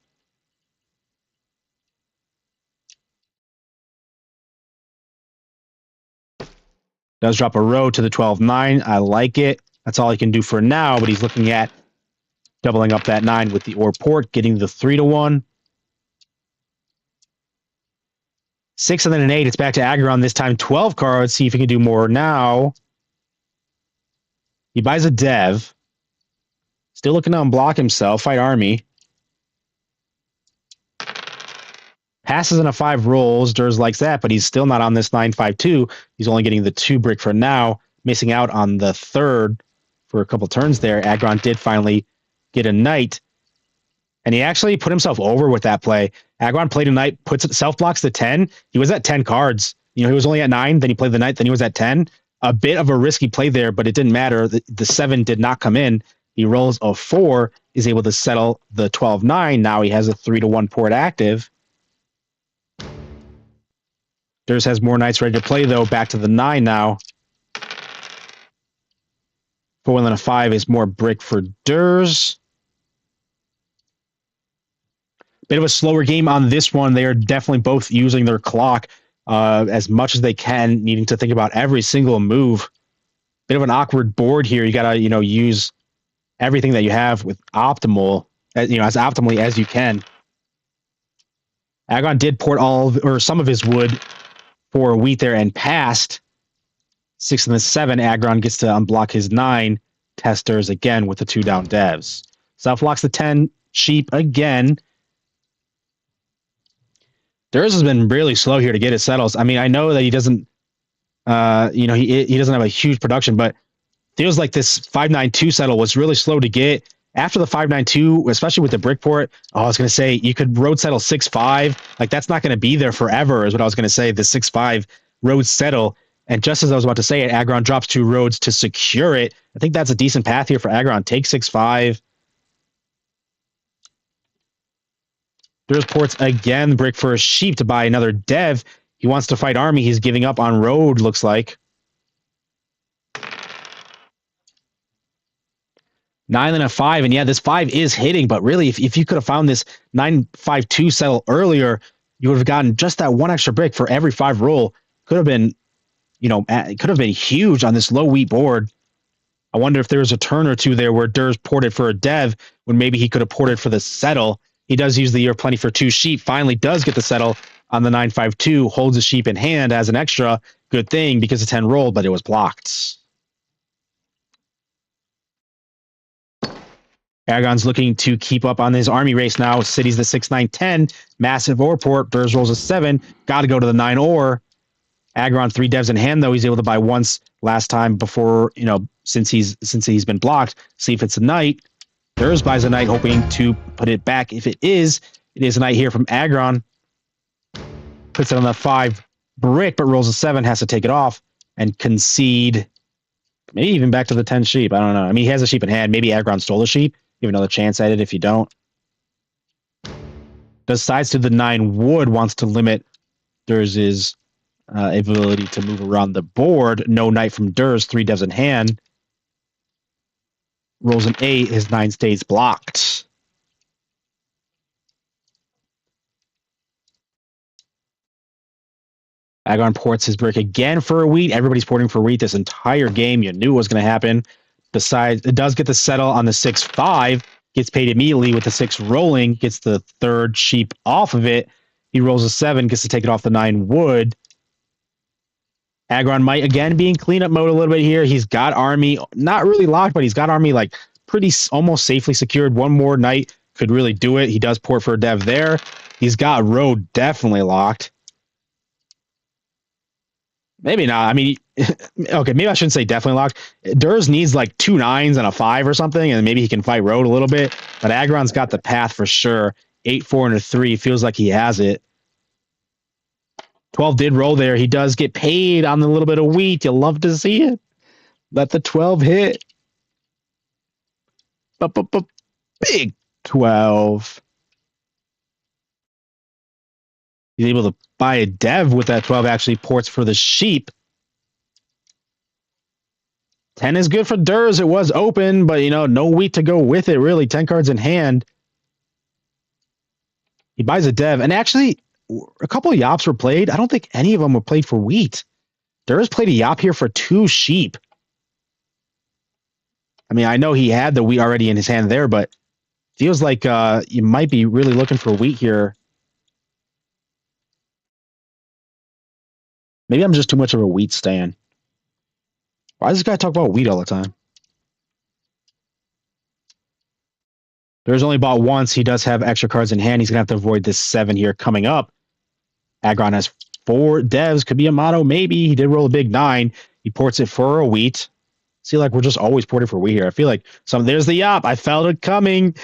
Does drop a road to the 12-9. I like it. That's all he can do for now, but he's looking at doubling up that 9 with the ore port, getting the 3-1. 6 and then an 8. It's back to Aggron this time. 12 cards. See if he can do more now. He buys a dev. Still looking to unblock himself. Fight army. Passes in a 5 rolls. Derse likes that, but he's still not on this 9-5-2. He's only getting the 2 brick for now, missing out on the 3rd for a couple turns there. Aggron did finally get a knight, and he actually put himself over with that play. Aggron played a knight, self-blocks the 10. He was at 10 cards. He was only at 9, then he played the knight, then he was at 10. A bit of a risky play there, but it didn't matter. The 7 did not come in. He rolls a 4, is able to settle the 12-9. Now he has a 3-1 port active. Derse has more knights ready to play, though. Back to the 9 now. 4 and a 5 is more brick for Derse. Bit of a slower game on this one. They are definitely both using their clock as much as they can, needing to think about every single move. Bit of an awkward board here. You got to, use everything that you have with optimal, as optimally as you can. Aggron did port some of his wood for wheat there and passed. 6 and the 7. Aggron gets to unblock his 9. Testers again with the 2 down devs. Self-locks the 10 sheep again. Derse has been really slow here to get his settles. I mean, I know that he doesn't, he doesn't have a huge production, but feels like this 5-9-2 settle was really slow to get. After the 5-9-2, especially with the brick port, I was going to say you could road settle 6-5. Like, that's not going to be there forever, is what I was going to say. The 6-5 road settle. And just as I was about to say it, Aggron drops 2 roads to secure it. I think that's a decent path here for Aggron. Take 6-5. Derse ports again, brick for a sheep to buy another dev. He wants to fight army. He's giving up on road, looks like. 9 and a 5, and yeah, this 5 is hitting, but really, if you could have found this 9-5-2 settle earlier, you would have gotten just that 1 extra brick for every 5 roll. Could have been, it could have been huge on this low wheat board. I wonder if there was a turn or two there where Derse ported for a dev when maybe he could have ported for the settle. He does use the year plenty for 2 sheep, finally does get the settle on the 9-5-2, holds a sheep in hand as an extra. Good thing because the 10 rolled, but it was blocked. Aggron's looking to keep up on his army race now. City's the 6-9-10. Massive ore port. Derse rolls a 7. Got to go to the 9 ore. Aggron 3 devs in hand, though. He's able to buy once last time before, since he's been blocked. See if it's a knight. Derse buys a knight, hoping to put it back. If it is a knight here from Aggron. Puts it on the 5 brick, but rolls a 7. Has to take it off and concede. Maybe even back to the 10 sheep. I don't know. I mean, he has a sheep in hand. Maybe Aggron stole the sheep. Give another chance at it if you don't. Decides to the 9 wood, wants to limit Derse's ability to move around the board. No knight from Derse, 3 devs in hand. Rolls an 8, his 9 stays blocked. Aggron ports his brick again for a wheat. Everybody's porting for wheat this entire game. You knew it was going to happen. Besides, it does get the settle on the 6-5. Gets paid immediately with the 6 rolling. Gets the 3rd sheep off of it. He rolls a 7. Gets to take it off the 9 wood. Aggron might again be in cleanup mode a little bit here. He's got army, not really locked, but he's got army like pretty almost safely secured. One more knight could really do it. He does port for a dev there. He's got road definitely locked. Maybe not. I mean, okay, maybe I shouldn't say definitely locked. Derse needs like 2 9s and a 5 or something, and maybe he can fight road a little bit. But Aggron's got the path for sure. 8, 4, and a 3. Feels like he has it. 12 did roll there. He does get paid on the little bit of wheat. You'll love to see it. Let the 12 hit. Big 12. He's able to buy a dev with that 12, actually ports for the sheep. 10 is good for Derse. It was open, but, no wheat to go with it, really. 10 cards in hand. He buys a dev. And actually, a couple of yops were played. I don't think any of them were played for wheat. Derse played a yop here for 2 sheep. I mean, I know he had the wheat already in his hand there, but feels like you might be really looking for wheat here. Maybe I'm just too much of a wheat stan. Why does this guy talk about wheat all the time? Derse only bought once. He does have extra cards in hand. He's going to have to avoid this 7 here coming up. Aggron has 4 devs. Could be a mono, maybe. He did roll a big 9. He ports it for a wheat. See, like, we're just always porting for wheat here. I feel like there's the yop. I felt it coming.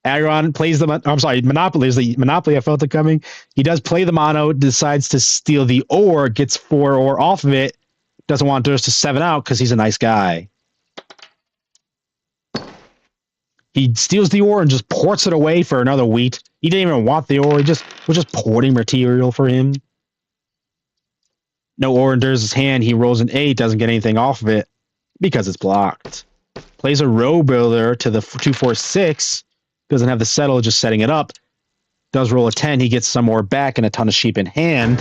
Aggron plays Monopoly. There's the Monopoly. I felt it coming. He does play the mono, decides to steal the ore, gets 4 ore off of it. Doesn't want Derse to 7 out because he's a nice guy. He steals the ore and just ports it away for another wheat. He didn't even want the ore. He was just porting material for him. No ore in Derse's hand. He rolls an 8, doesn't get anything off of it because it's blocked. Plays a row builder to the 2-4-6. Doesn't have the settle, just setting it up. Does roll a 10. He gets some more back and a ton of sheep in hand.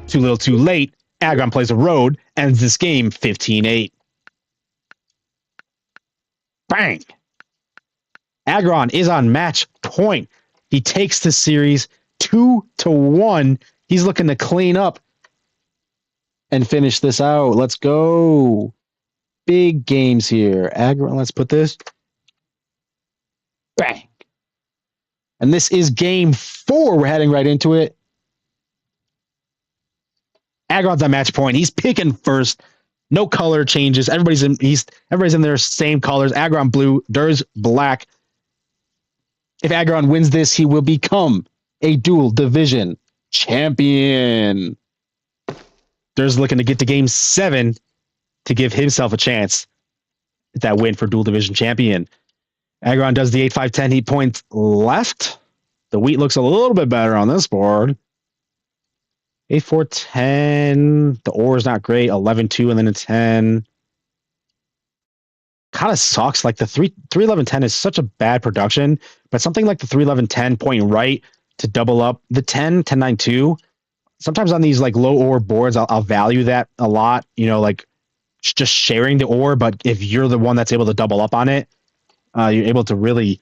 Too little, too late. Aggron plays a road, ends this game 15-8. Bang! Aggron is on match point. He takes the series 2-1. He's looking to clean up and finish this out. Let's go. Big games here. Aggron, let's put this. Bang. And this is game 4. We're heading right into it. Aggron's on match point. He's picking first. No color changes. Everybody's in their same colors. Aggron blue, Derse black. If Aggron wins this, he will become a dual division champion. Derse looking to get to game 7 to give himself a chance at that win for dual division champion. Aggron does the 8-5-10. He points left. The wheat looks a little bit better on this board. 8-4-10. The ore is not great. 11-2 and then a 10. Kind of sucks. Like the 3-11-10 is such a bad production, but something like the 3-11-10 pointing right to double up the 10-9-2. Sometimes on these like low ore boards, I'll value that a lot. You know, like just sharing the ore, but if you're the one that's able to double up on it, you're able to really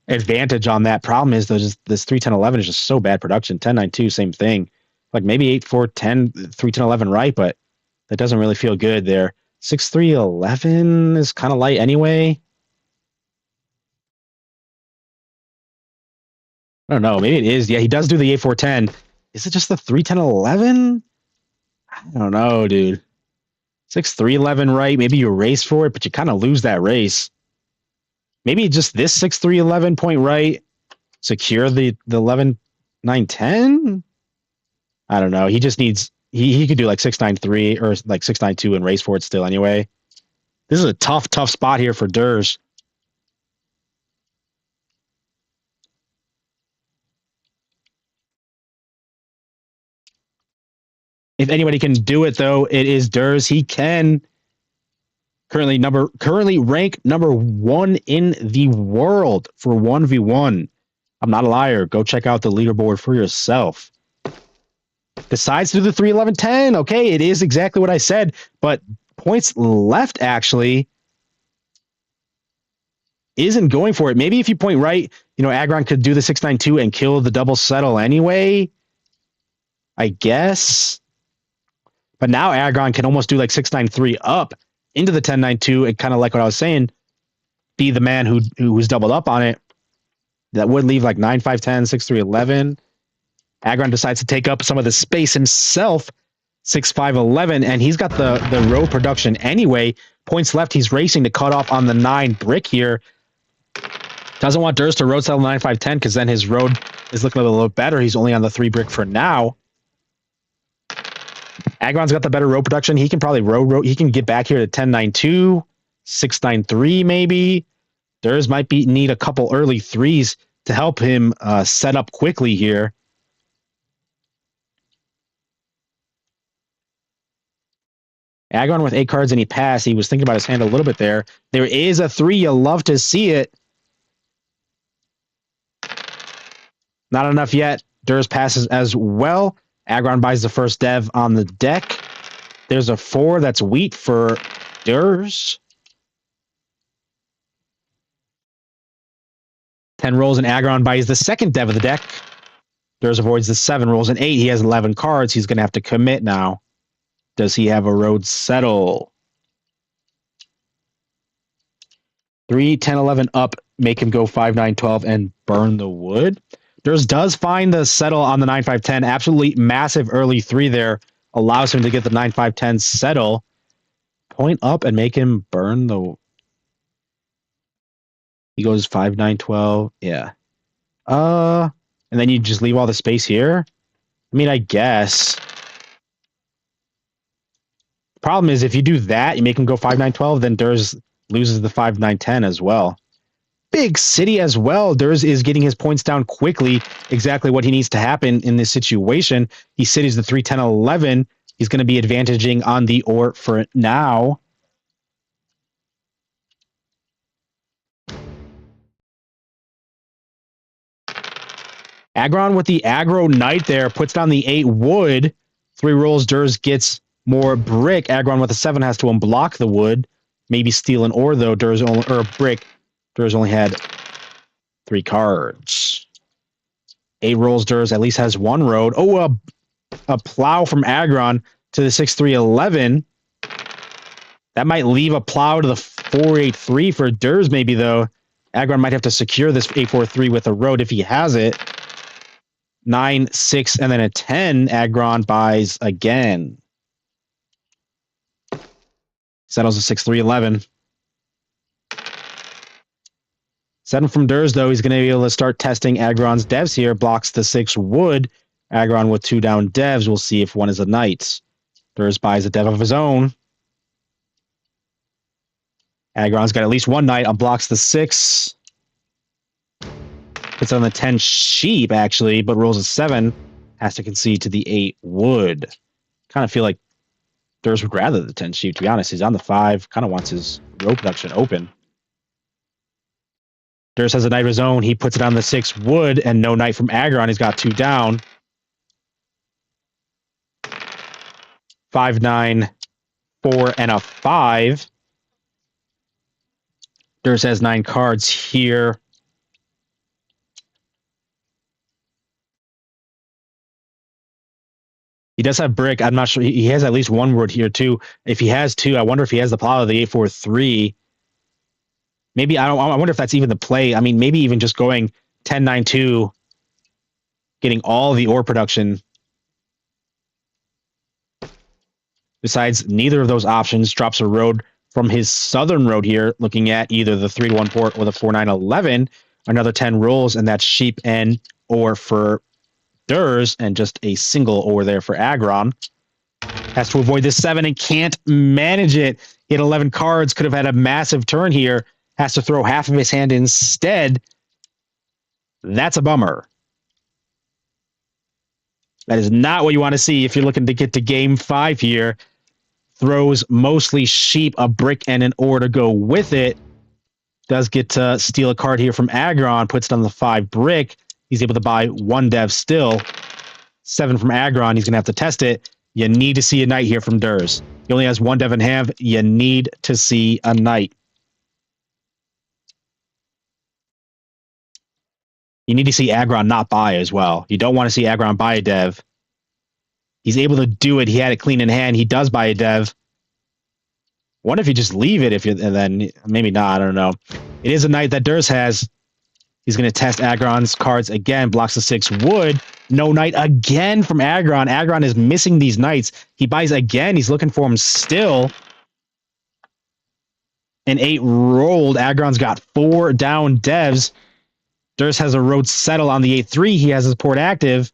advantage on that. Problem is, this 3-10-11 is just so bad production. 10-9-2, same thing. Like maybe 8-4-10, 3-10-11 right, but that doesn't really feel good there. 6-3-11 is kind of light anyway. I don't know. Maybe it is. Yeah, he does do the 8-4-10. Is it just the 3-10-11? I don't know, dude. 6-3-11 right. Maybe you race for it, but you kind of lose that race. Maybe just this 6-3-11 point right. Secure the 11-9-10? I don't know. He just needs... He could do like 6-9-3 or like 6-9-2 and race for it still anyway. This is a tough spot here for Derse. If anybody can do it, though, it is Derse. He can currently rank number 1 in the world for 1v1. I'm not a liar. Go check out the leaderboard for yourself. Decides to do the 3-11-10. Okay, it is exactly what I said, but points left actually isn't going for it. Maybe if you point right, you know, Aggron could do the 6-9-2 and kill the double settle anyway, I guess. But now Aggron can almost do like 6-9-3 up into the 10-9-2 and kind of like what I was saying, be the man who's doubled up on it. That would leave like 9-5-10, 6-3-11. Aggron decides to take up some of the space himself, 6-5-11, and he's got the row production anyway. Points left, he's racing to cut off on the 9 brick here. Doesn't want Derse to road settle 9-5-10 because then his road is looking a little better. He's only on the 3 brick for now. Aggron's got the better row production. He can probably row. He can get back here to 10-9-2, 6-9-3 maybe. Derse might need a couple early 3s to help him set up quickly here. Aggron with 8 cards and he passed. He was thinking about his hand a little bit there. There is a 3. You love to see it. Not enough yet. Derse passes as well. Aggron buys the first dev on the deck. There's a 4. That's wheat for Derse. 10 rolls and Aggron buys the second dev of the deck. Derse avoids the 7 rolls and 8. He has 11 cards. He's going to have to commit now. Does he have a road settle? 3, 10, 11 up, make him go 5, 9, 12, and burn the wood. Derse does find the settle on the 9-5-10. Absolutely massive early 3 there. Allows him to get the 9-5-10 settle. Point up and make him burn the... He goes 5-9-12. Yeah. And then you just leave all the space here? I mean, I guess. Problem is, if you do that, you make him go 5-9-12, then Derse loses the 5-9-10 as well. Big city as well. Derse is getting his points down quickly. Exactly what he needs to happen in this situation. He cities the 3-10-11. He's going to be advantaging on the ore for now. Aggron with the aggro knight there puts down the 8 wood. 3 rolls. Derse gets more brick. Aggron with a 7 has to unblock the wood. Maybe steal an ore though. Derse only, or a brick. Derse only had 3 cards. 8 rolls. Derse at least has 1 road. Oh, a plow from Aggron to the 6-3-11. That might leave a plow to the 4-8-3 for Derse maybe though. Aggron might have to secure this 8-4-3 with a road if he has it. 9, 6, and then a 10. Aggron buys again. Settles a 6-3-11. 7 from Derse, though. He's going to be able to start testing Aggron's devs here. Blocks the 6 wood. Aggron with 2 down devs. We'll see if one is a knight. Derse buys a dev of his own. Aggron's got at least 1 knight. Unblocks the 6. Puts on the 10 sheep, actually, but rolls a 7. Has to concede to the 8 wood. Kind of feel like Derse would rather the 10 sheep, to be honest. He's on the 5. Kind of wants his row production open. Derse has a knight of his own. He puts it on the 6 wood, and no knight from Aggron. He's got 2 down. 5, 9, 4, and a 5. Derse has 9 cards here. He does have brick. I'm not sure. He has at least 1 wood here, too. If he has 2, I wonder if he has the plow of the 8-4-3. Maybe, I wonder if that's even the play. I mean, maybe even just going 10-9-2, getting all the ore production. Besides, neither of those options drops a road from his southern road here, looking at either the 3-1 port or the 4-9-11. Another 10 rolls, and that's sheep and ore for Derse, and just a single ore there for Aggron. Has to avoid this 7 and can't manage it. He had 11 cards, could have had a massive turn here. Has to throw half of his hand instead. That's a bummer. That is not what you want to see if you're looking to get to game 5 here. Throws mostly sheep, a brick, and an ore to go with it. Does get to steal a card here from Aggron. Puts it on the 5 brick. He's able to buy 1 dev still. 7 from Aggron. He's going to have to test it. You need to see a knight here from Derse. He only has 1 dev in hand. You need to see a knight. You need to see Aggron not buy as well. You don't want to see Aggron buy a dev. He's able to do it. He had it clean in hand. He does buy a dev. What if you just leave it? And then maybe not. I don't know. It is a knight that Derse has. He's going to test Aggron's cards again. Blocks the 6 wood. No knight again from Aggron. Aggron is missing these knights. He buys again. He's looking for him still. An 8 rolled. Aggron's got 4 down devs. Derse has a road settle on the 8-3. He has his port active.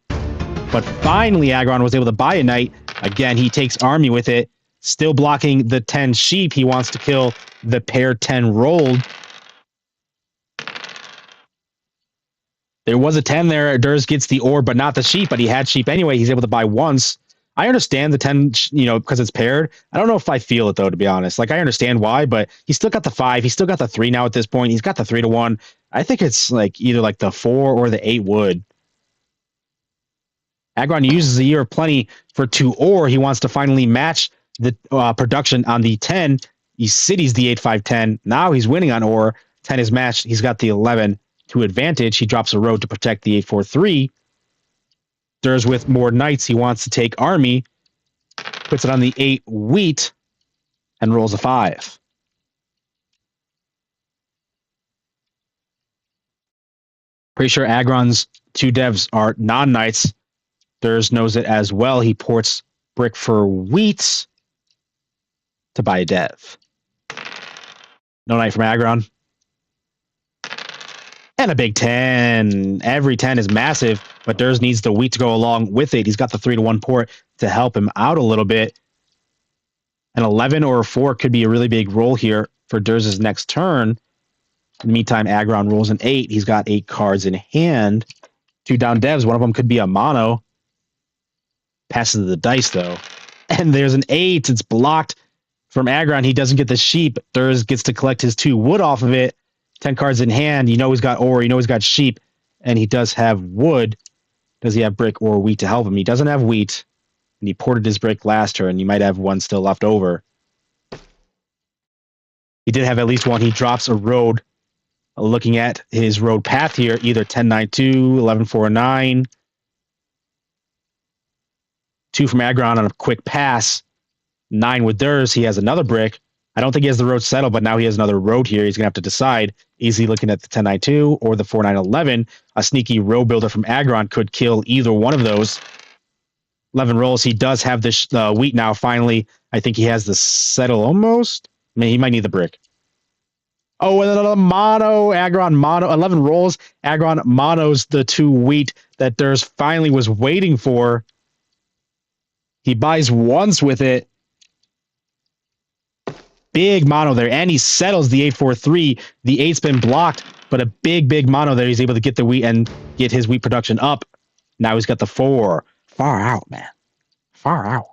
But finally, Aggron was able to buy a knight. Again, he takes army with it. Still blocking the 10 sheep. He wants to kill the pair 10 rolled. There was a 10 there. Derse gets the ore, but not the sheep. But he had sheep anyway. He's able to buy once. I understand the 10, because it's paired. I don't know if I feel it, though, to be honest. Like, I understand why, but he's still got the 5. He's still got the 3 now at this point. He's got the 3-1. I think it's like either like the 4 or the 8 wood. Aggron uses a year of plenty for 2 ore. He wants to finally match the production on the 10. He cities the 8-5-10. Now he's winning on ore. 10 is matched. He's got the 11 to advantage. He drops a road to protect the 8-4-3. Derse with more knights. He wants to take army. Puts it on the 8 wheat and rolls a 5. Pretty sure Aggron's 2 devs are non-knights. Derse knows it as well. He ports brick for wheat to buy a dev. No knight from Aggron. And a big 10. Every 10 is massive, but Derse needs the wheat to go along with it. He's got the 3-1 port to help him out a little bit. An 11 or a 4 could be a really big roll here for Derse's next turn. In the meantime, Aggron rolls an 8. He's got 8 cards in hand. 2 down devs. One of them could be a mono. Passes the dice, though. And there's an 8. It's blocked from Aggron. He doesn't get the sheep. Derse gets to collect his 2 wood off of it. 10 cards in hand. You know he's got ore. You know he's got sheep. And he does have wood. Does he have brick or wheat to help him? He doesn't have wheat. And he ported his brick last turn. You might have one still left over. He did have at least one. He drops a road. Looking at his road path here, either 10-9-2, 11-4-9. 2 from Aggron on a quick pass. 9 with Derse. He has another brick. I don't think he has the road settled, but now he has another road here. He's going to have to decide, is he looking at the 10-9-2 or the 4-9-11? A sneaky road builder from Aggron could kill either one of those. 11 rolls. He does have this wheat now, finally. I think he has the settle almost. I mean, he might need the brick. Oh, and another mono. Aggron mono. 11 rolls. Aggron monos the 2 wheat that Derse finally was waiting for. He buys once with it. Big mono there. And he settles the 8-4-3. The 8's been blocked, but a big mono there. He's able to get the wheat and get his wheat production up. Now he's got the 4. Far out, man. Far out.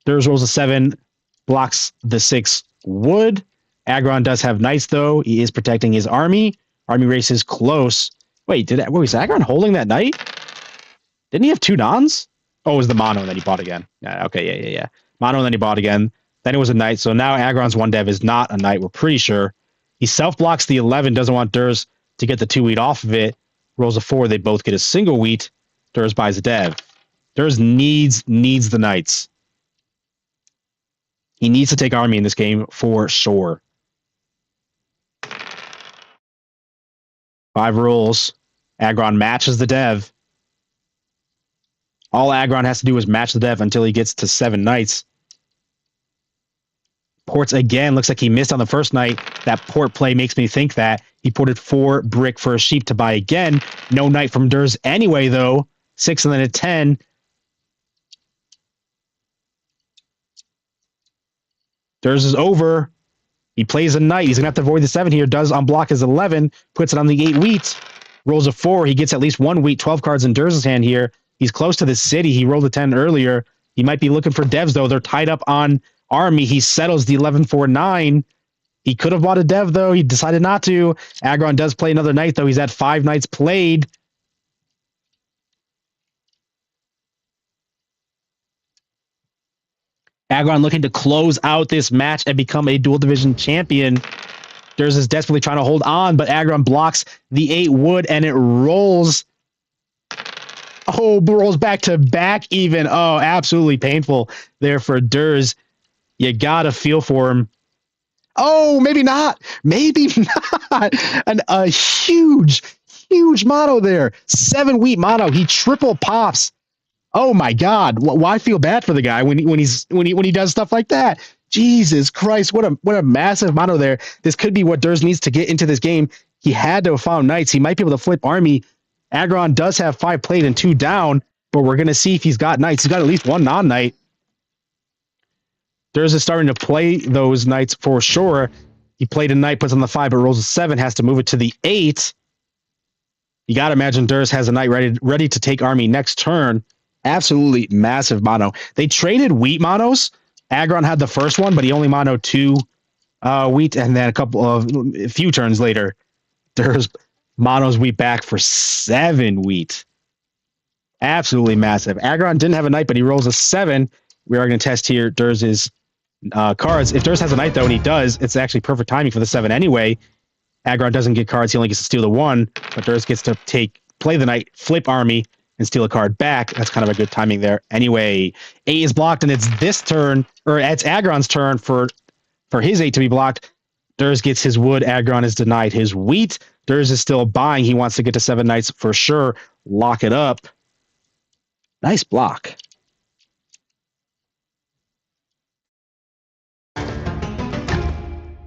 Derse rolls a 7. Blocks the 6 wood. Aggron does have knights, though. He is protecting his army. Army race is close. Wait, was Aggron holding that knight? Didn't he have 2 nons? Oh, it was the mono that he bought again. Yeah, okay, yeah. Mono and then he bought again. Then it was a knight. So now Aggron's 1 dev is not a knight, we're pretty sure. He self-blocks the 11, doesn't want Derse to get the 2 wheat off of it. Rolls a 4, they both get a single wheat. Derse buys a dev. Derse needs the knights. He needs to take army in this game for sure. 5 rolls. Aggron matches the dev. All Aggron has to do is match the dev until he gets to 7 knights. Ports again. Looks like he missed on the first knight. That port play makes me think that. He ported 4 brick for a sheep to buy again. No knight from Derse anyway, though. 6 and then a 10. Derse is over. He plays a knight. He's going to have to avoid the 7 here. Does unblock his 11. Puts it on the 8 wheat. Rolls a 4. He gets at least 1 wheat. 12 cards in Derse's hand here. He's close to the city. He rolled a 10 earlier. He might be looking for devs, though. They're tied up on army. He settles the 11-4-9. He could have bought a dev, though. He decided not to. Aggron does play another knight, though. He's at 5 knights played. Aggron looking to close out this match and become a dual division champion. Derse is desperately trying to hold on, but Aggron blocks the 8 wood and it rolls. Oh, rolls back to back even. Oh, absolutely painful there for Derse. You gotta feel for him. Oh, maybe not. Maybe not. A huge mono there. 7 wheat mono. He triple pops. Oh my God! Why feel bad for the guy when he does stuff like that? Jesus Christ! What a massive mono there. This could be what Derse needs to get into this game. He had to have found knights. He might be able to flip army. Aggron does have 5 played and 2 down, but we're gonna see if he's got knights. He's got at least 1 non-knight. Derse is starting to play those knights for sure. He played a knight, puts on the 5, but rolls a 7. Has to move it to the 8. You gotta imagine Derse has a knight ready to take army next turn. Absolutely massive mono. They traded wheat monos. Aggron had the first one, but he only monoed 2 wheat, and then a few turns later, Derse monos wheat back for 7 wheat. Absolutely massive. Aggron didn't have a knight, but he rolls a 7. We are going to test here Derse's cards. If Derse has a knight, though, and he does, it's actually perfect timing for the 7 anyway. Aggron doesn't get cards. He only gets to steal the 1, but Derse gets to play the knight, flip army, and steal a card back. That's kind of a good timing there. Anyway, 8 is blocked, and it's this turn, or it's Aggron's turn for his 8 to be blocked. Derse gets his wood. Aggron is denied his wheat. Derse is still buying. He wants to get to 7 knights for sure. lock it up. Nice block.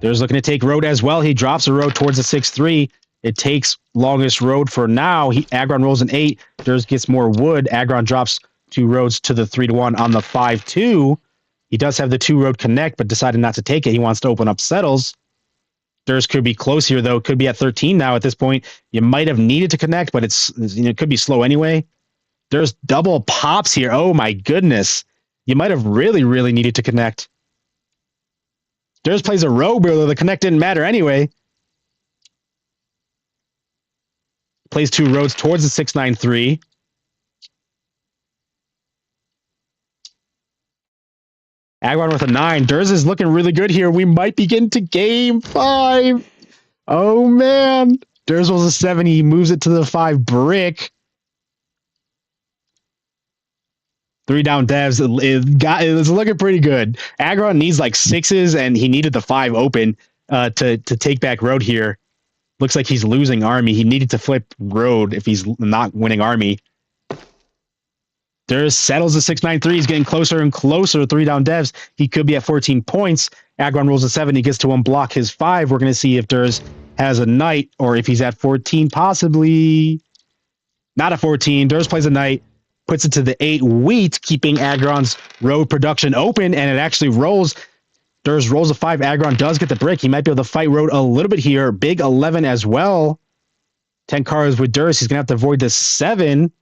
There's looking to take road as well. He drops a road towards the 6-3. It takes longest road for now. Aggron rolls an 8. Derse gets more wood. Aggron drops 2 roads to the 3-1 on the 5-2. He does have the 2-road connect, but decided not to take it. He wants to open up settles. Derse could be close here, though. Could be at 13 now at this point. You might have needed to connect, but it could be slow anyway. Derse double pops here. Oh, my goodness. You might have really, really needed to connect. Derse plays a road builder. The connect didn't matter anyway. Plays 2 roads towards the 6-9-3. Aggron with a 9. Derse is looking really good here. We might be getting to game 5. Oh, man. Derse rolls a 7. He moves it to the 5 brick. 3 down devs. It's looking pretty good. Aggron needs like 6s, and he needed the 5 open to take back road here. Looks like he's losing army. He needed to flip road if he's not winning army. Derse settles the 6-9-3. He's getting closer and closer. 3 down devs. He could be at 14 points. Aggron rolls a 7. He gets to unblock his 5. We're going to see if Derse has a knight or if he's at 14, possibly. Not at 14. Derse plays a knight. Puts it to the 8 wheat, keeping Aggron's road production open, and it actually rolls. Derse rolls a 5. Aggron does get the brick. He might be able to fight road a little bit here. Big 11 as well. 10 cards with Derse. He's going to have to avoid the 7.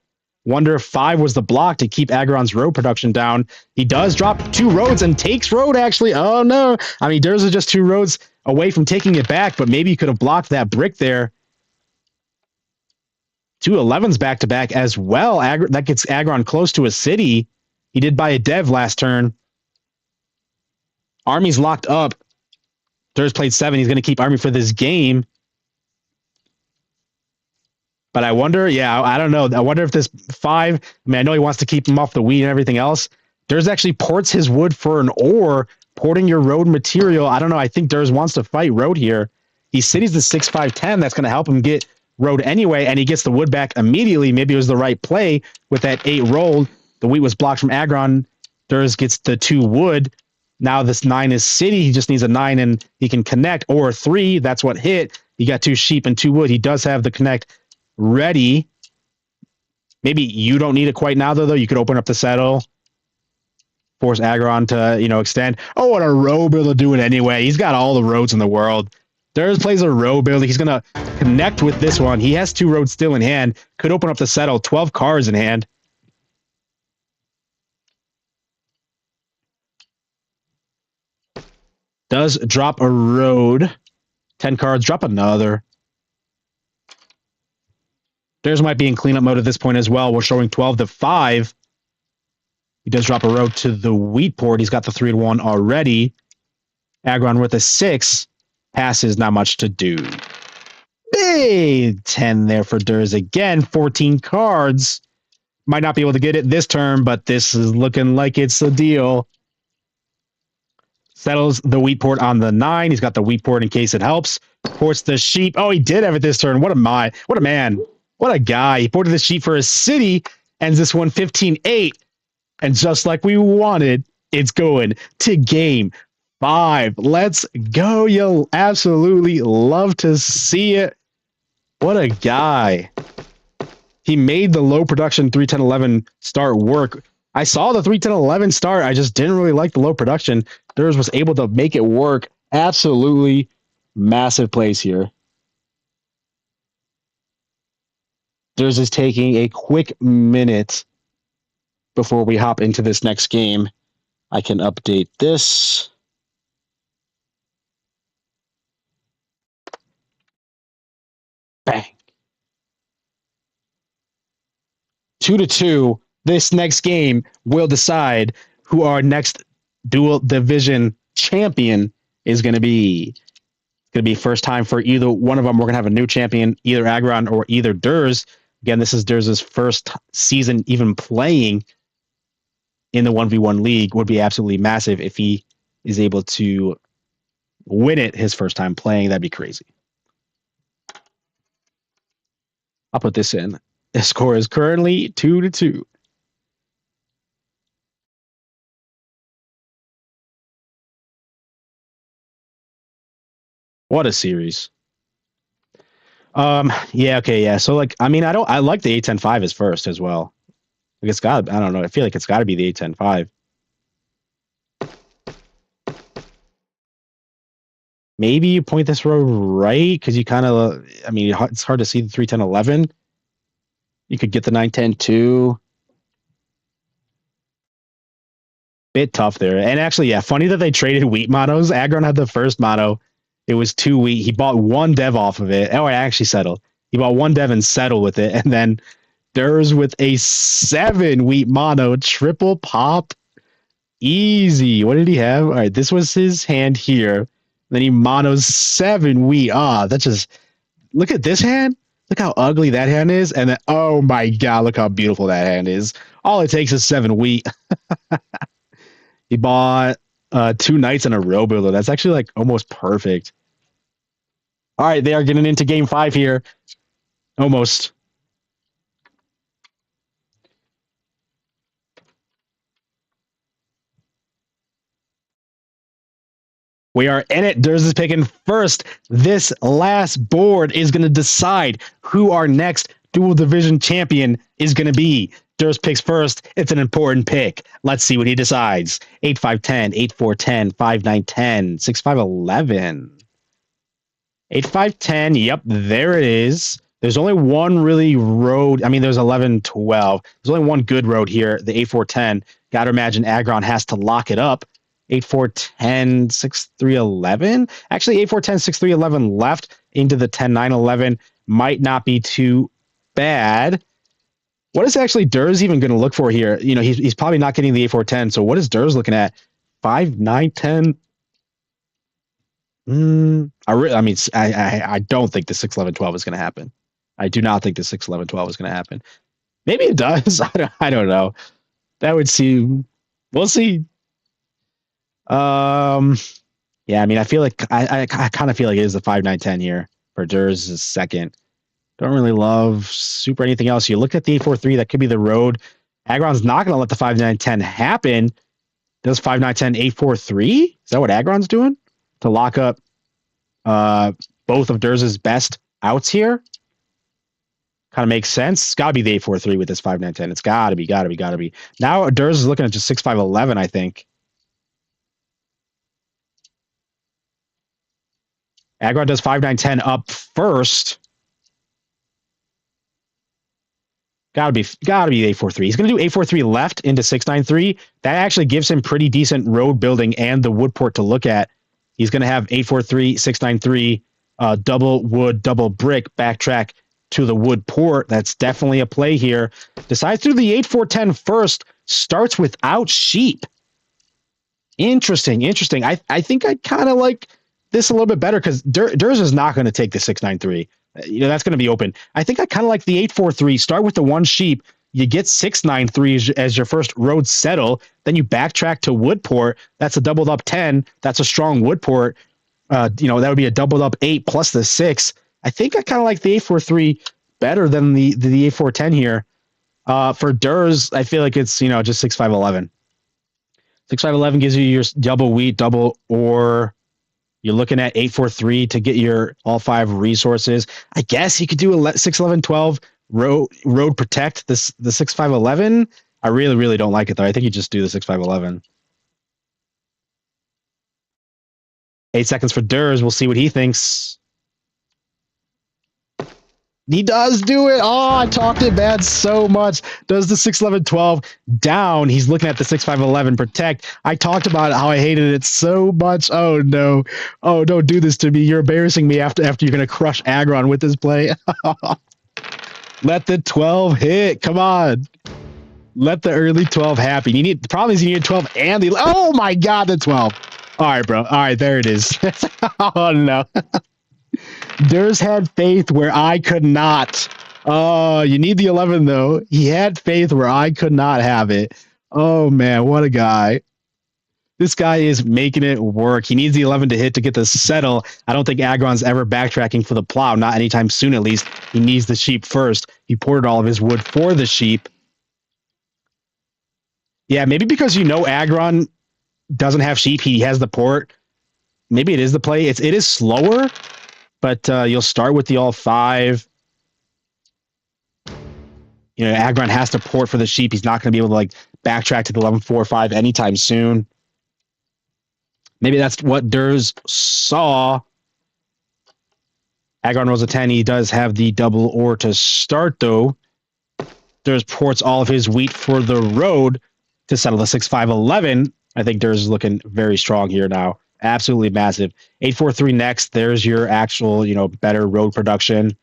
Wonder if 5 was the block to keep Aggron's road production down. He does drop 2 roads and takes road, actually. Oh, no. I mean, Derse is just 2 roads away from taking it back, but maybe he could have blocked that brick there. 2 11s back-to-back as well. That gets Aggron close to a city. He did buy a dev last turn. Army's locked up. Derse played 7. He's going to keep army for this game. But I wonder, I don't know. I wonder if this 5, I mean, I know he wants to keep him off the wheat and everything else. Derse actually ports his wood for an ore, porting your road material. I don't know. I think Derse wants to fight road here. He cities the 6-5-10. That's going to help him get road anyway, and he gets the wood back immediately. Maybe it was the right play with that 8 roll. The wheat was blocked from Aggron. Derse gets the 2 wood. Now this 9 is city. He just needs a 9 and he can connect, or 3. That's what hit. He got 2 sheep and 2 wood. He does have the connect ready. Maybe you don't need it quite now, though. You could open up the settle. Force Aggron to, extend. Oh, what a road builder doing anyway. He's got all the roads in the world. Derse plays a road builder. He's going to connect with this one. He has 2 roads still in hand. Could open up the settle. 12 cards in hand. Does drop a road. 10 cards. Drop another. Derse might be in cleanup mode at this point as well. We're showing 12-5. He does drop a road to the wheat port. He's got the 3-1 already. Aggron with a 6. Passes, not much to do. Big 10 there for Derse again. 14 cards. Might not be able to get it this turn, but this is looking like it's the deal. Settles the wheat port on the 9. He's got the wheat port in case it helps. Ports the sheep. Oh, he did have it this turn. What a man. What a guy. He ported the sheep for a city. Ends this one 15-8. And just like we wanted, it's going to game 5. Let's go. You'll absolutely love to see it. What a guy. He made the low production 3-10-11 start work. I saw the 3-10-11 start. I just didn't really like the low production. Derse was able to make it work. Absolutely massive plays here. Derse is taking a quick minute before we hop into this next game. I can update this. Bang. 2-2. This next game will decide who our next Duel Division champion is going to be. It's going to be first time for either one of them. We're going to have a new champion, either Aggron or either Derse. Again, this is Derse's first season even playing in the 1v1 league. Would be absolutely massive if he is able to win it his first time playing. That'd be crazy. I'll put this in. The score is currently 2-2. What a series. Yeah, okay, yeah. So like, I mean, I like the 8-10-5 as first as well. Like it's got, I don't know. I feel like it's got to be the 8-10-5. Maybe you point this road right because you kind of, I mean, it's hard to see the 3-10-11. You could get the 9-10-2. Bit tough there. And actually, yeah, funny that they traded wheat monos. Aggron had the first mono. It was 2 wheat. He bought 1 dev off of it. Oh, I actually settled. He bought 1 dev and settled with it. And then Derse with a 7 wheat mono. Triple pop. Easy. What did he have? All right, this was his hand here. Then he monos 7 wheat. That's just, look at this hand. Look how ugly that hand is. And then, oh my God, look how beautiful that hand is. All it takes is 7 wheat. He bought 2 knights and a row builder. That's actually like almost perfect. All right, they are getting into game 5 here. Almost. We are in it. Derse is picking first. This last board is going to decide who our next Duel Division champion is going to be. Derse picks first. It's an important pick. Let's see what he decides. 8-5-10, 8-4-10, 5-9-10, 6-5-11. 8-5-10. Yep, there it is. There's only one really road. I mean, there's 11-12. There's only one good road here, the 8-4-10. Got to imagine Aggron has to lock it up. 8-4-10, 6-3-11. Actually, 8-4-10, 6-3-11 left into the 10-9-11 might not be too bad. What is actually Derse even going to look for here? You know, he's probably not getting the 8-4-10. So what is Derse looking at? 5-9-10. I don't think the 6-11-12 is going to happen. I do not think the 6-11-12 is going to happen. Maybe it does. I don't know. That would seem. We'll see. Yeah, I mean, I feel like I kind of feel like it is the 5-9-10 here for Derse's second. Don't really love super anything else. You look at the 8-4-3, that could be the road. Aggron's not going to let the 5-9-10 happen. Does 5-9-10 8-4-3? Is that what Aggron's doing to lock up both of Derse's best outs here? Kind of makes sense. It's got to be the 8-4-3 with this 5-9-10. It's got to be. Now Derse is looking at just 6-5-11, I think. Aggron does 5-9-10 up first. Gotta be 8-4-3. He's gonna do 8-4-3 left into 6-9-3. That actually gives him pretty decent road building and the wood port to look at. He's gonna have 8-4-3, 6-9-3, double wood, double brick, backtrack to the wood port. That's definitely a play here. Decides to do the 8-4-10 first. Starts without sheep. Interesting. I think I kind of like this a little bit better because Derse is not going to take the 6-9-3. You know, that's going to be open. I think I kind of like the 8-4-3. Start with the 1 sheep. You get 6-9-3 as your first road settle. Then you backtrack to Woodport. That's a doubled up 10. That's a strong Woodport. That would be a doubled up 8 plus the 6. I think I kind of like the 8-4-3 better than the 8-4-10 here. For Derse, I feel like it's, just 6-5-11. 6-5-11 gives you your double wheat, double ore. You're looking at 8-4-3 to get your all 5 resources. I guess you could do a 6-11-12 road protect the 6-5-11. I really, really don't like it though. I think you just do the 6-5-11. 8 seconds for Derse. We'll see what he thinks. He does do it. Oh, I talked it bad so much. Does the 6-11-12 down. He's looking at the 6-5-11 protect. I talked about how I hated it so much. Oh, no. Oh, don't do this to me. You're embarrassing me after you're going to crush Aggron with this play. Let the 12 hit. Come on. Let the early 12 happen. The problem is you need 12 and the... Oh, my God, the 12. All right, bro. All right, there it is. Oh, no. Derse had faith where I could not. Oh, you need the 11, though. He had faith where I could not have it. Oh, man, what a guy. This guy is making it work. He needs the 11 to hit to get the settle. I don't think Aggron's ever backtracking for the plow, not anytime soon at least. He needs the sheep first. He ported all of his wood for the sheep. Yeah, maybe because Aggron doesn't have sheep, he has the port. Maybe it is the play. It is slower, but you'll start with the all 5. Aggron has to port for the sheep. He's not going to be able to backtrack to the 11-4-5 anytime soon. Maybe that's what Derse saw. Aggron rolls a 10. He does have the double ore to start, though. Derse ports all of his wheat for the road to settle the 6-5-11. I think Derse is looking very strong here now. Absolutely massive. 8-4-3 next. There's your actual, better road production.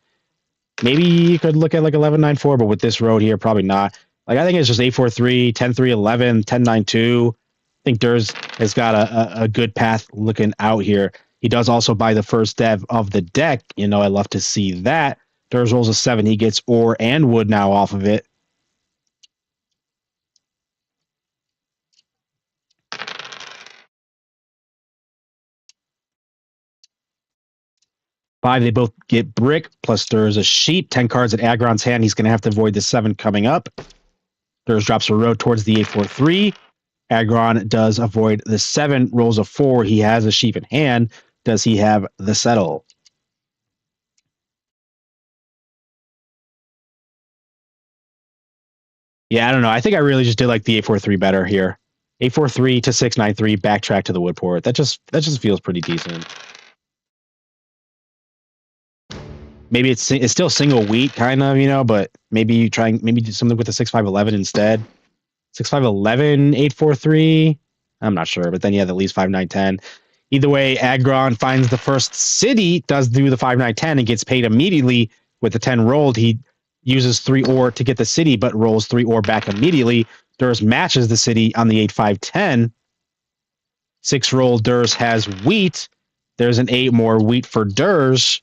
Maybe you could look at 11-9-4, but with this road here, probably not. I think it's just 8-4-3, 10-3-11, 10-9-2. I think Derse has got a good path looking out here. He does also buy the first dev of the deck. I love to see that. Derse rolls a 7. He gets ore and wood now off of it. Five, they both get brick, plus there's a sheep. 10 cards at Aggron's hand. He's going to have to avoid the 7 coming up. Derse drops a road towards the 8-4-3. Aggron does avoid the 7, rolls a 4. He has a sheep in hand. Does he have the settle? Yeah, I don't know. I think I really just did the 8-4-3 better here. 8-4-3 to 6-9-3, backtrack to the wood port. That just feels pretty decent. Maybe it's still single wheat, kind of, but maybe do something with the 6-5-11 instead. 6-5-11, 8-4-3. I'm not sure, but then you have at least 5-9-10. Either way, Aggron finds the first city, does do the 5-9-10, and gets paid immediately with the 10 rolled. He uses 3 ore to get the city, but rolls 3 ore back immediately. Derse matches the city on the 8-5-10. 6 roll, Derse has wheat. There's an 8 more wheat for Derse.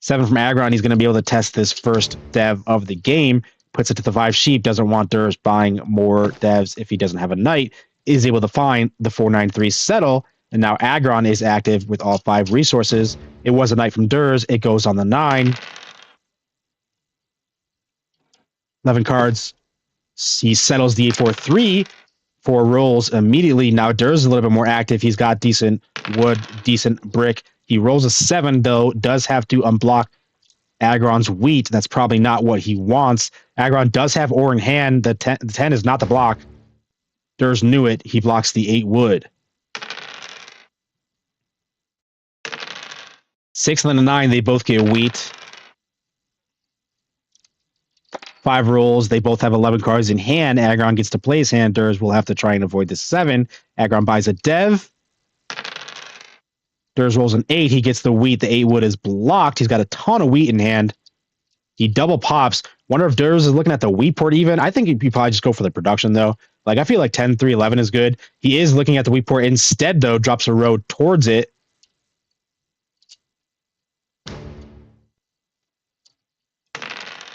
7 from Aggron. He's going to be able to test this first dev of the game. Puts it to the 5 sheep. Doesn't want Derse buying more devs if he doesn't have a knight. Is able to find the 4-9-3 settle. And now Aggron is active with all 5 resources. It was a knight from Derse. It goes on the 9. 11 cards. He settles the 8-4-3. 4 rolls immediately. Now Derse is a little bit more active. He's got decent wood, decent brick. He rolls a 7, though, does have to unblock Aggron's wheat. That's probably not what he wants. Aggron does have ore in hand. The 10 is not the block. Derse knew it. He blocks the 8 wood. 6 and then a 9, they both get wheat. 5 rolls, they both have 11 cards in hand. Aggron gets to play his hand. Derse will have to try and avoid the 7. Aggron buys a dev. Derse rolls an 8. He gets the wheat. The 8 wood is blocked. He's got a ton of wheat in hand. He double pops. Wonder if Derse is looking at the wheat port even. I think he'd probably just go for the production, though. I feel like 10-3-11 is good. He is looking at the wheat port. Instead, though, drops a road towards it.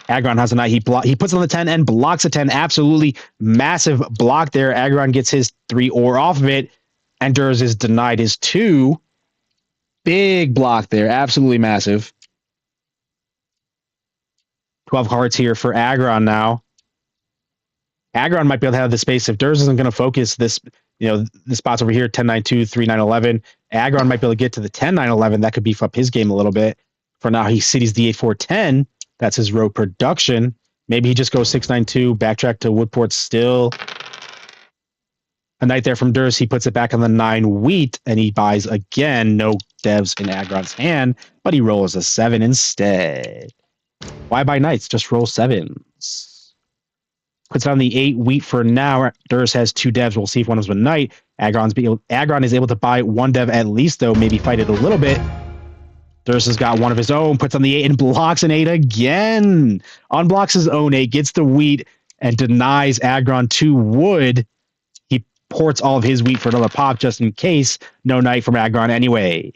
Aggron has a knight. He puts on the 10 and blocks a 10. Absolutely massive block there. Aggron gets his 3 ore off of it. And Derse is denied his 2. Big block there. Absolutely massive. 12 cards here for Aggron now. Aggron might be able to have the space. If Derse isn't going to focus this, the spots over here, 10-9-2, 3-9-11, Aggron might be able to get to the 10-9-11. That could beef up his game a little bit. For now, he cities the 8-4-10. That's his road production. Maybe he just goes 6-9-2, backtrack to Woodport still. A knight there from Derse. He puts it back on the 9 wheat, and he buys again. No devs in Aggron's hand, but he rolls a 7 instead. Why buy knights? Just roll 7s. Puts on the 8 wheat for now. Derse has 2 devs. We'll see if one is a knight. Aggron is able to buy 1 dev at least, though. Maybe fight it a little bit. Derse has got one of his own, puts on the 8 and blocks an 8 again. Unblocks his own 8, gets the wheat, and denies Aggron 2 wood. He ports all of his wheat for another pop just in case. No knight from Aggron anyway.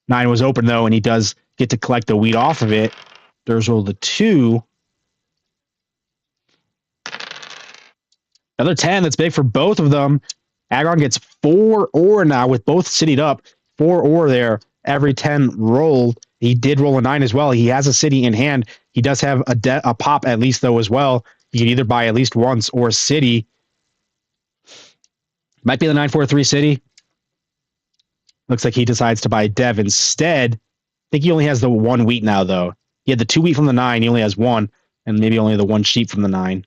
9 was open, though, and he does get to collect the wheat off of it. Derse rolled a 2. Another 10. That's big for both of them. Aggron gets 4 ore now with both citied up. 4 ore there. Every 10 rolled. He did roll a 9 as well. He has a city in hand. He does have a pop at least, though, as well. You can either buy at least once or city. Might be the 943 city. Looks like he decides to buy Dev instead. I think he only has the 1 wheat now, though. He had the 2 wheat from the 9. He only has 1. And maybe only the 1 sheep from the 9.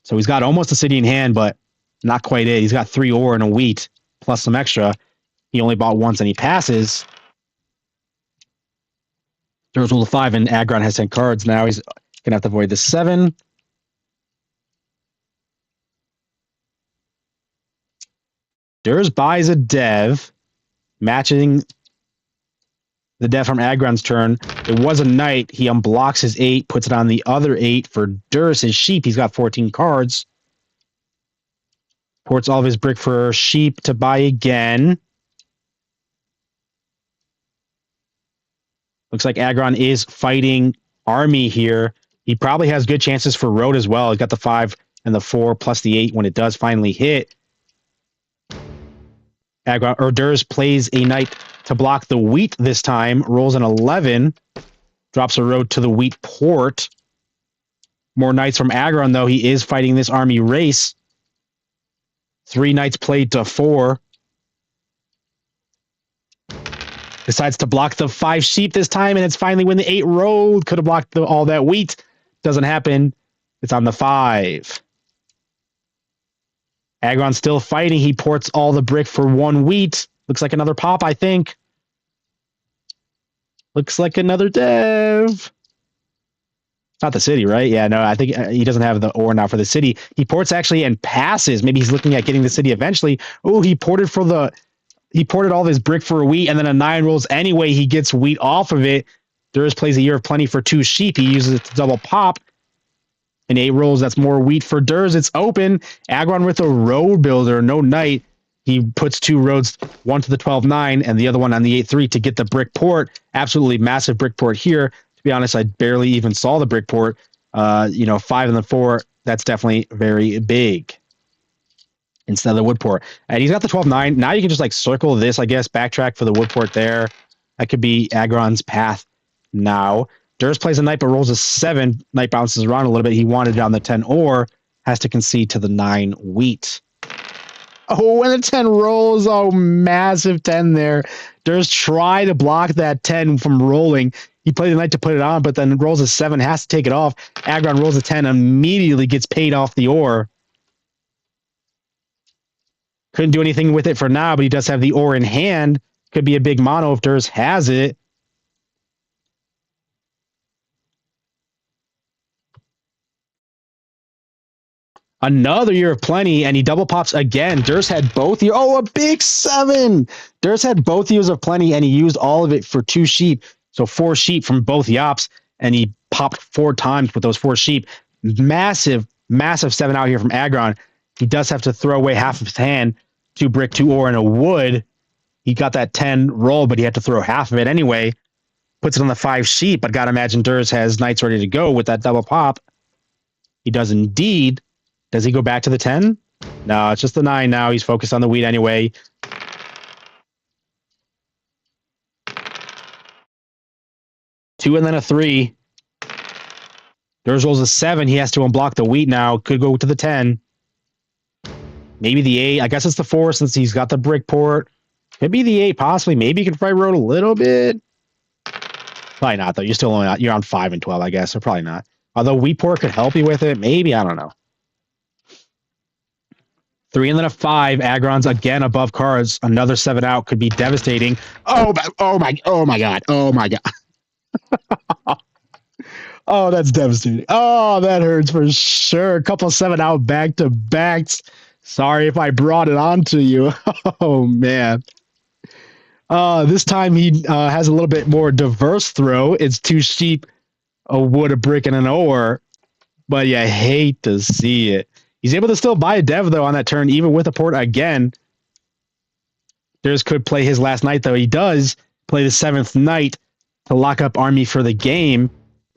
So he's got almost a city in hand, but not quite it. He's got 3 ore and a wheat, plus some extra. He only bought once and he passes. Derse rolled a 5 and Aggron has 10 cards. Now he's going to have to avoid the 7. Derse buys a Dev, matching the Dev from Aggron's turn. It was a Knight. He unblocks his 8, puts it on the other 8 for Derse. His sheep, he's got 14 cards. Ports all of his brick for sheep to buy again. Looks like Aggron is fighting army here. He probably has good chances for road as well. He's got the 5 and the 4 plus the 8 when it does finally hit. Derse plays a Knight to block the wheat this time. Rolls an 11. Drops a road to the wheat port. More Knights from Aggron, though. He is fighting this army race. 3 Knights played to 4. Decides to block the 5 sheep this time, and it's finally when the 8 rolled. Could have blocked all that wheat. Doesn't happen. It's on the 5. Aggron's still fighting. He ports all the brick for 1 wheat. Looks like another pop, I think. Looks like another Dev. Not the city, right? Yeah, no, I think he doesn't have the ore now for the city. He ports actually and passes. Maybe he's looking at getting the city eventually. Oh, he ported all his brick for a wheat, and then a 9 rolls anyway. He gets wheat off of it. Derse plays a Year of Plenty for 2 sheep. He uses it to double pop. And 8 rolls, that's more wheat for Derse. It's open. Aggron with a road builder, no Knight. He puts 2 roads, one to the 12-9 and the other one on the 8-3 to get the brick port. Absolutely massive brick port here. To be honest, I barely even saw the brick port. 5 and the 4, that's definitely very big. Instead of the wood port. And he's got the 12-9. Now you can just circle this, I guess, backtrack for the wood port there. That could be Aggron's path now. Derse plays a Knight but rolls a 7. Knight bounces around a little bit. He wanted it on the 10 ore. Has to concede to the 9 wheat. Oh, and the 10 rolls. Oh, massive 10 there. Derse tried to block that 10 from rolling. He played the Knight to put it on, but then rolls a 7, has to take it off. Aggron rolls a 10, immediately gets paid off the ore. Couldn't do anything with it for now, but he does have the ore in hand. Could be a big mono if Derse has it. Another Year of Plenty, and he double pops again. Derse had both years. Oh, a big 7! Derse had both Years of Plenty, and he used all of it for 2 sheep. So 4 sheep from both Yops, and he popped 4 times with those 4 sheep. Massive, massive 7 out here from Aggron. He does have to throw away half of his hand, 2 brick, 2 ore, and a wood. He got that 10 roll, but he had to throw half of it anyway. Puts it on the 5 sheep, but gotta imagine Derse has Knights ready to go with that double pop. He does indeed. Does he go back to the 10? No, it's just the 9 now. He's focused on the wheat anyway. Two and then a 3. Derse rolls a 7. He has to unblock the wheat now. Could go to the 10. Maybe the 8. I guess it's the 4 since he's got the brick port. Could be the 8, possibly. Maybe you can fry road a little bit. Probably not, though. You're still only you're on 5 and 12, I guess. So probably not. Although wheat port could help you with it. Maybe. I don't know. 3 and then a 5. Aggron's again above cards. Another 7 out could be devastating. Oh my God. Oh, that's devastating. Oh, that hurts for sure. A couple 7 out back to backs. Sorry if I brought it on to you. Oh man. This time he has a little bit more diverse throw. It's 2 sheep, a wood, a brick, and an ore. But you hate to see it. He's able to still buy a Dev, though, on that turn, even with a port again. Derse could play his last Knight, though. He does play the 7th Knight to lock up army for the game.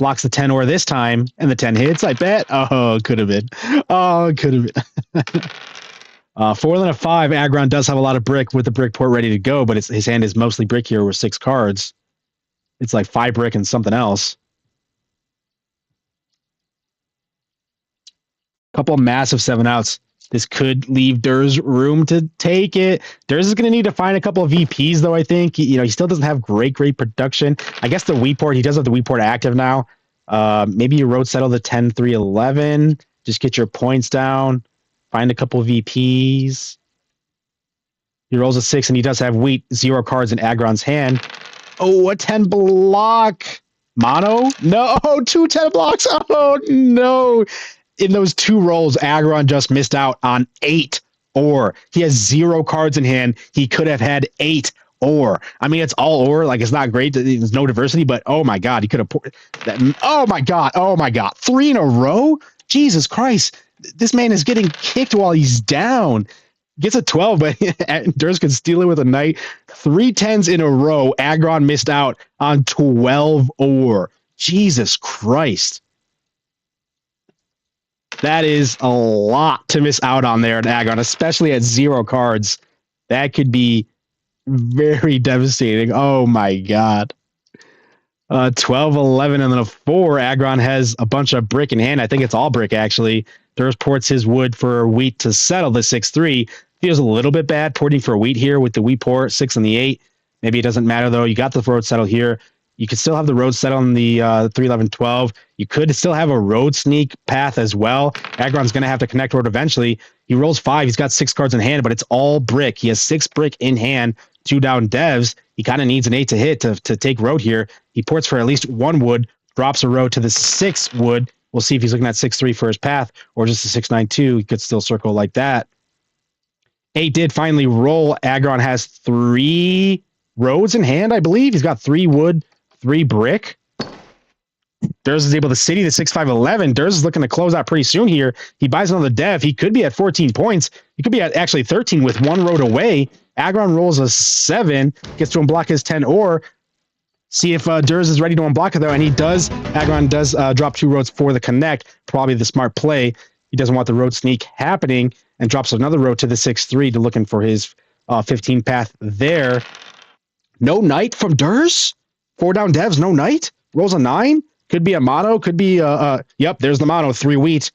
Blocks the 10 ore this time, and the 10 hits, I bet. Oh, could have been. Oh, could have been. 4 and a 5, Aggron does have a lot of brick with the brick port ready to go, but his hand is mostly brick here with 6 cards. It's like 5 brick and something else. Couple massive 7-outs. This could leave Derse room to take it. Derse is going to need to find a couple of VPs, though, I think. He still doesn't have great production. I guess the Wheat port, he does have the Wheat port active now. Maybe you road settle the 10, 3, 11. Just get your points down. Find a couple of VPs. He rolls a 6, and he does have Wheat, 0 cards in Aggron's hand. Oh, a 10 block. Mono? No, 2 10 blocks. Oh, no. In those 2 rolls, Aggron just missed out on 8 ore. He has 0 cards in hand. He could have had 8 ore. I mean, it's all ore. Like, it's not great. There's no diversity, but oh my God, he could have poured that. Oh my God. 3 in a row? Jesus Christ. This man is getting kicked while he's down. Gets a 12, but Derse could steal it with a knight. 3 10s in a row. Aggron missed out on 12 ore. Jesus Christ. That is a lot to miss out on there at Aggron, especially at 0 cards. That could be very devastating. Oh my God. 12, 11, and then a 4. Aggron has a bunch of brick in hand. I think it's all brick, actually. Derse ports his wood for Wheat to settle the 6-3. Feels a little bit bad porting for Wheat here with the Wheat port, 6 and the 8. Maybe it doesn't matter, though. You got the road settle here. You could still have the road settle in the 3, 11, 12. You could still have a road sneak path as well. Aggron's going to have to connect road eventually. He rolls 5. He's got 6 cards in hand, but it's all brick. He has 6 brick in hand, 2 down devs. He kind of needs an 8 to hit to take road here. He ports for at least 1 wood, drops a road to the 6 wood. We'll see if he's looking at 6-3 for his path or just a 6-9-2. He could still circle like that. 8 did finally roll. Aggron has 3 roads in hand, I believe. He's got 3 wood, 3 brick. Derse is able to city the 6-5-11. Derse is looking to close out pretty soon here. He buys another dev. He could be at 14 points. He could be at actually 13 with 1 road away. Aggron rolls a 7, gets to unblock his 10 ore. See if Derse is ready to unblock it, though, and he does. Aggron does drop 2 roads for the connect. Probably the smart play. He doesn't want the road sneak happening and drops another road to the 6-3 to looking for his 15 path there. No knight from Derse? 4 down devs, no knight? Rolls a 9? Could be a mono, could be yep, there's the mono, 3 wheat.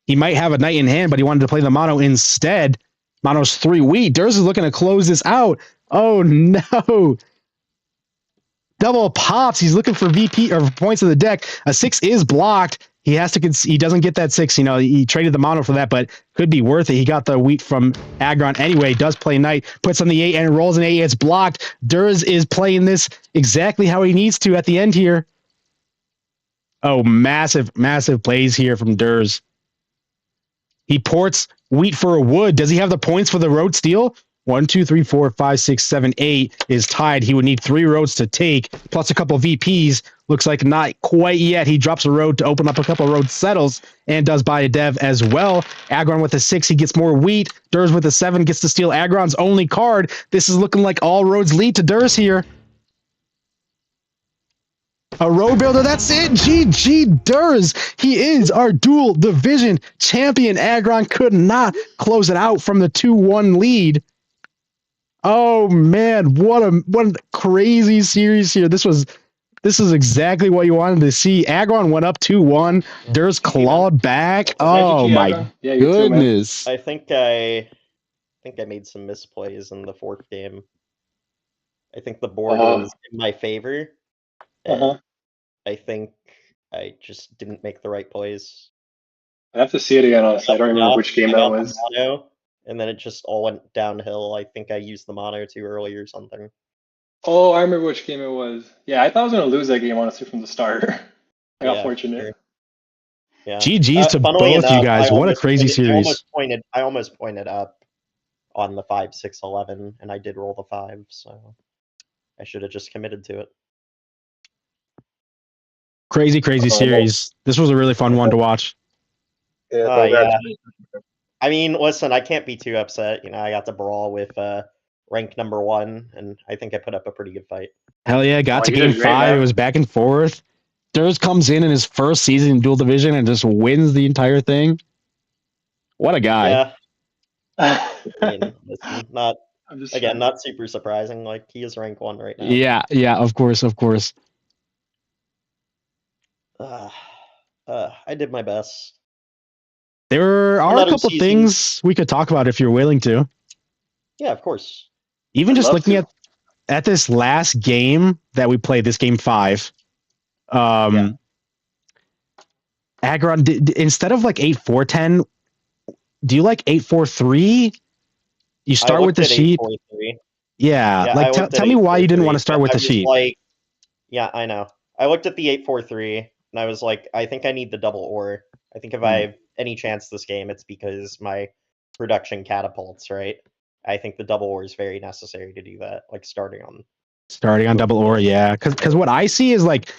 He might have a knight in hand, but he wanted to play the mono instead. Mono's 3 wheat. Derse is looking to close this out. Oh no. Double pops. He's looking for VP or points of the deck. A 6 is blocked. He has to. He doesn't get that 6. He traded the mono for that, but could be worth it. He got the wheat from Aggron anyway. Does play knight, puts on the 8 and rolls an 8. It's blocked. Derse is playing this exactly how he needs to at the end here. Oh, massive plays here from Derse. He ports wheat for a wood. Does he have the points for the road steal? 1, 2, 3, 4, 5, 6, 7, 8 is tied. He would need 3 roads to take, plus a couple VPs. Looks like not quite yet. He drops a road to open up a couple road settles and does buy a dev as well. Aggron with a 6, he gets more wheat. Derse with a 7 gets to steal Aggron's only card. This is looking like all roads lead to Derse here. A road builder, that's it. GG Derse. He is our dual division champion. Aggron could not close it out from the 2-1 lead. Oh man, what a crazy series here. This is exactly what you wanted to see. Aggron went up 2-1. Derse clawed back. Oh my goodness. I think I made some misplays in the 4th game. I think the board was in my favor. I think I just didn't make the right plays. I have to see it again, honestly. I don't remember which game that was. Mono, and then it just all went downhill. I think I used the mono too early or something. Oh, I remember which game it was. Yeah, I thought I was going to lose that game, honestly, from the start. I got fortunate. Sure. Yeah. GG's to both enough, you guys. What a crazy series. I almost pointed up on the 5, 6, 11, and I did roll the 5, so I should have just committed to it. Crazy series. This was a really fun one to watch. Yeah. I mean, listen, I can't be too upset. I got to brawl with rank number 1, and I think I put up a pretty good fight. Hell yeah, got to game 5. It was back and forth. Derse comes in his first season in Dual Division and just wins the entire thing. What a guy. Yeah. I mean, listen, not I'm just again, not super surprising. Like he is rank 1 right now. Yeah, of course. I did my best. There are Another a couple season. things we could talk about if you're willing to. Yeah, of course. Even I'd just love looking to. at this last game that we played, this game 5. Yeah. Aggron, instead of like 8-4-10, do you like 8-4-3? You start with the sheep. 8-4-3. Yeah, Yeah, like I looked at tell me why you didn't want to 8-4-3, start but with I the was sheep. like, yeah, I know. I looked at the 8-4-3 and I was like, I think I need the double ore. I think if I have any chance this game, it's because my production catapults, right? I think the double ore is very necessary to do that, like starting on Double ore, yeah. Because what I see is like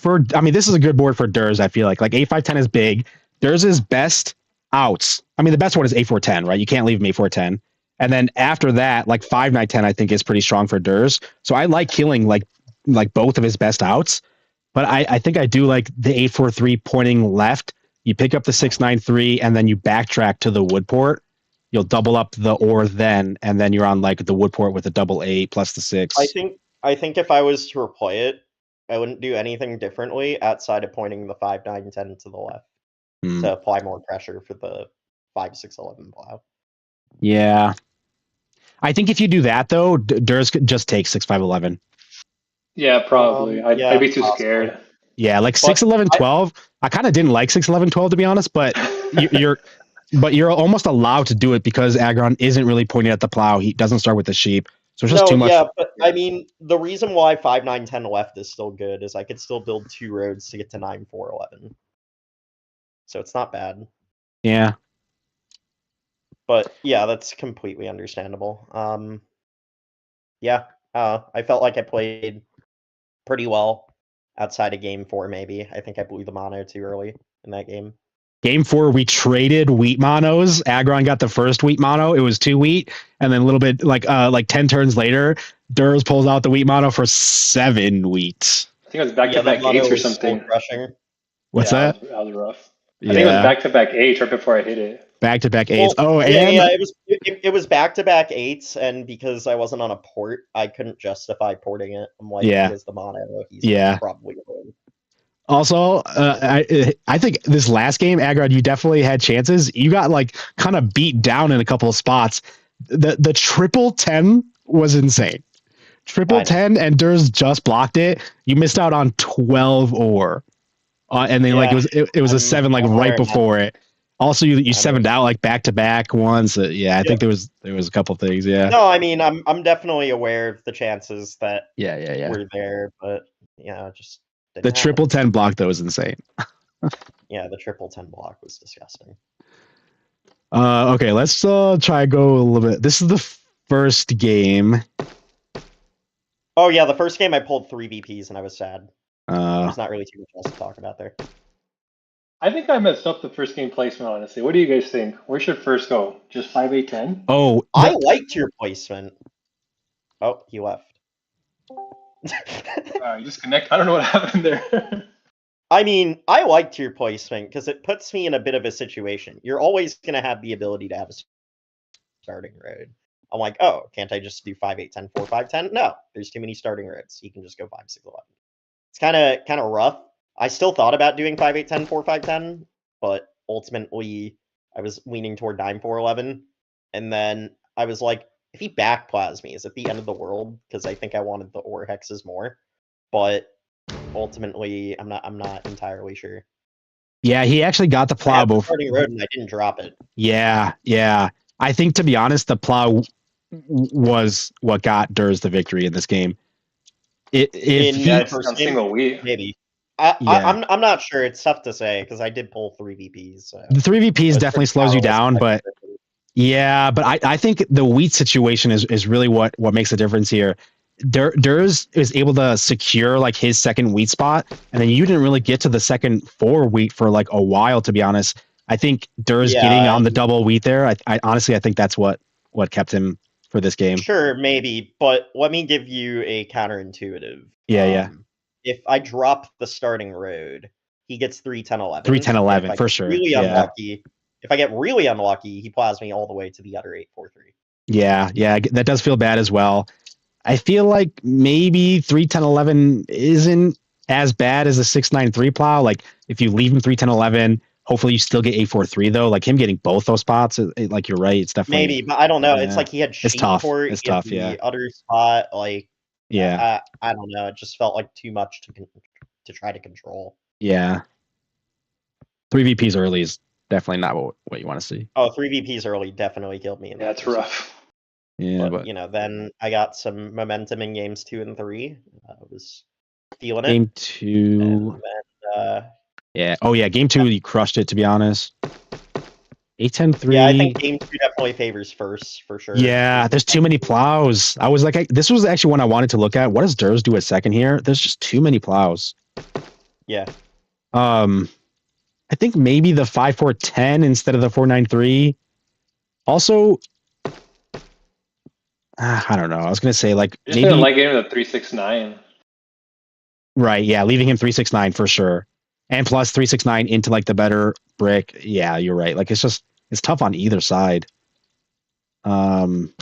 this is a good board for Derse, I feel like. Like 8-5-10 is big. Derse's best outs. I mean, the best one is 8-4-10, right? You can't leave him 8-4-10. And then after that, like 5-9-10, I think is pretty strong for Derse. So I like killing like both of his best outs. But I think I do like the 8-4-3 pointing left. You pick up the 6-9-3 and then you backtrack to the wood port. You'll double up the ore then, and then you're on like the wood port with a double 8 plus the 6. I think if I was to replay it, I wouldn't do anything differently outside of pointing the 5-9-10 to the left to apply more pressure for the 5-6-11 plow. Yeah. I think if you do that though, Derse could just take 6-5-11. Yeah, probably. I'd be too scared. Yeah, like 6-11-12. I kind of didn't like 6-11-12 to be honest, but you're almost allowed to do it because Aggron isn't really pointing at the plow. He doesn't start with the sheep. So it's just too much. Yeah, but I mean, the reason why 5-9-10 left is still good is I could still build 2 roads to get to 9-4-11. So it's not bad. Yeah. But yeah, that's completely understandable. Yeah, I felt like I played pretty well outside of game 4, maybe. I think I blew the mono too early in that game. Game 4, we traded wheat monos. Aggron got the first wheat mono. It was 2 wheat. And then a little bit like 10 turns later, Derse pulls out the wheat mono for 7 wheat. I think it was back-to-back 8s or something. What's that? That was rough. I think it was back-to-back 8s right before I hit it. Back-to-back 8s. It was back-to-back 8s, and because I wasn't on a port, I couldn't justify porting it. I'm like, here's the mono. He's probably going. Also, I think this last game, Aggron, you definitely had chances. You got like kind of beat down in a couple of spots. The triple 10 was insane. Triple 10 and Derse just blocked it. You missed out on 12 ore. And then like it was a 7 like right before it. Also, you 7'd out like back to back once. I think there was a couple things. Yeah. No, I mean I'm definitely aware of the chances that were there, but just the triple 10 block though was insane. Yeah, the triple 10 block was disgusting. Okay, let's try go a little bit. This is the first game. Oh yeah, the first game I pulled 3 VPs and I was sad. There's not really too much else to talk about there. I think I messed up the first game placement, honestly. What do you guys think? Where should first go? Just 5-8-10? Oh, I liked your placement. Oh, he left. You disconnect. I don't know what happened there. I mean, I liked your placement because it puts me in a bit of a situation. You're always going to have the ability to have a starting road. I'm like, oh, can't I just do 5-8-10, 4-5-10? No, there's too many starting roads. You can just go 5-6-11. It's kind of rough. I still thought about doing 5-8-10, 4-5-10, but ultimately I was leaning toward 9-4-11. And then I was like, if he backplows me, is it the end of the world? Because I think I wanted the ore hexes more. But ultimately, I'm not entirely sure. Yeah, he actually got the plow before starting road, and I didn't drop it. Yeah. I think to be honest, the plow was what got Derse the victory in this game. First single week, maybe. I'm not sure. It's tough to say because I did pull 3 VPs. So. The 3 VPs definitely slows you down, but I think the wheat situation is really what makes the difference here. Derse is able to secure like his second wheat spot, and then you didn't really get to the second 4 wheat for like a while, to be honest. I think Derse getting on the double wheat there, I honestly think that's what kept him for this game. Sure, maybe, but let me give you a counterintuitive. if I drop the starting road, he gets 3, 10, 11. 3, 10, 11 for sure. Really unlucky. If I get really unlucky, he plows me all the way to the other 8, 4, 3. Yeah, that does feel bad as well. I feel like maybe 3, 10, 11 isn't as bad as a 6, 9, 3 plow. Like if you leave him 3, 10, 11, hopefully you still get 8, 4, 3 though. Like him getting both those spots, like you're right. It's definitely maybe, but I don't know. It's like he had it's tough. Port It's tough. the other spot. Like yeah, I don't know. It just felt like too much to try to control. Yeah, 3 VPs early is definitely not what you want to see. Oh, 3 VPs early definitely killed me. That's rough. Yeah, but you know, then I got some momentum in games 2 and 3. I was feeling game it. 2. Then, yeah. Oh yeah, game 2 you crushed it, to be honest. 8, 10, 3. Yeah, I think game 2 definitely favors first for sure. Yeah, there's too many plows. I was like, this was actually one I wanted to look at. What does Derse do at second here? There's just too many plows. Yeah. I think maybe the 5, 4, 10 instead of the 4, 9, 3. Also, I don't know. I was gonna say like Just maybe didn't like getting the 3, 6, 9. Right, yeah, leaving him 3, 6, 9 for sure, and plus 3, 6, 9 into like the better brick. Yeah, you're right. Like it's tough on either side. Maybe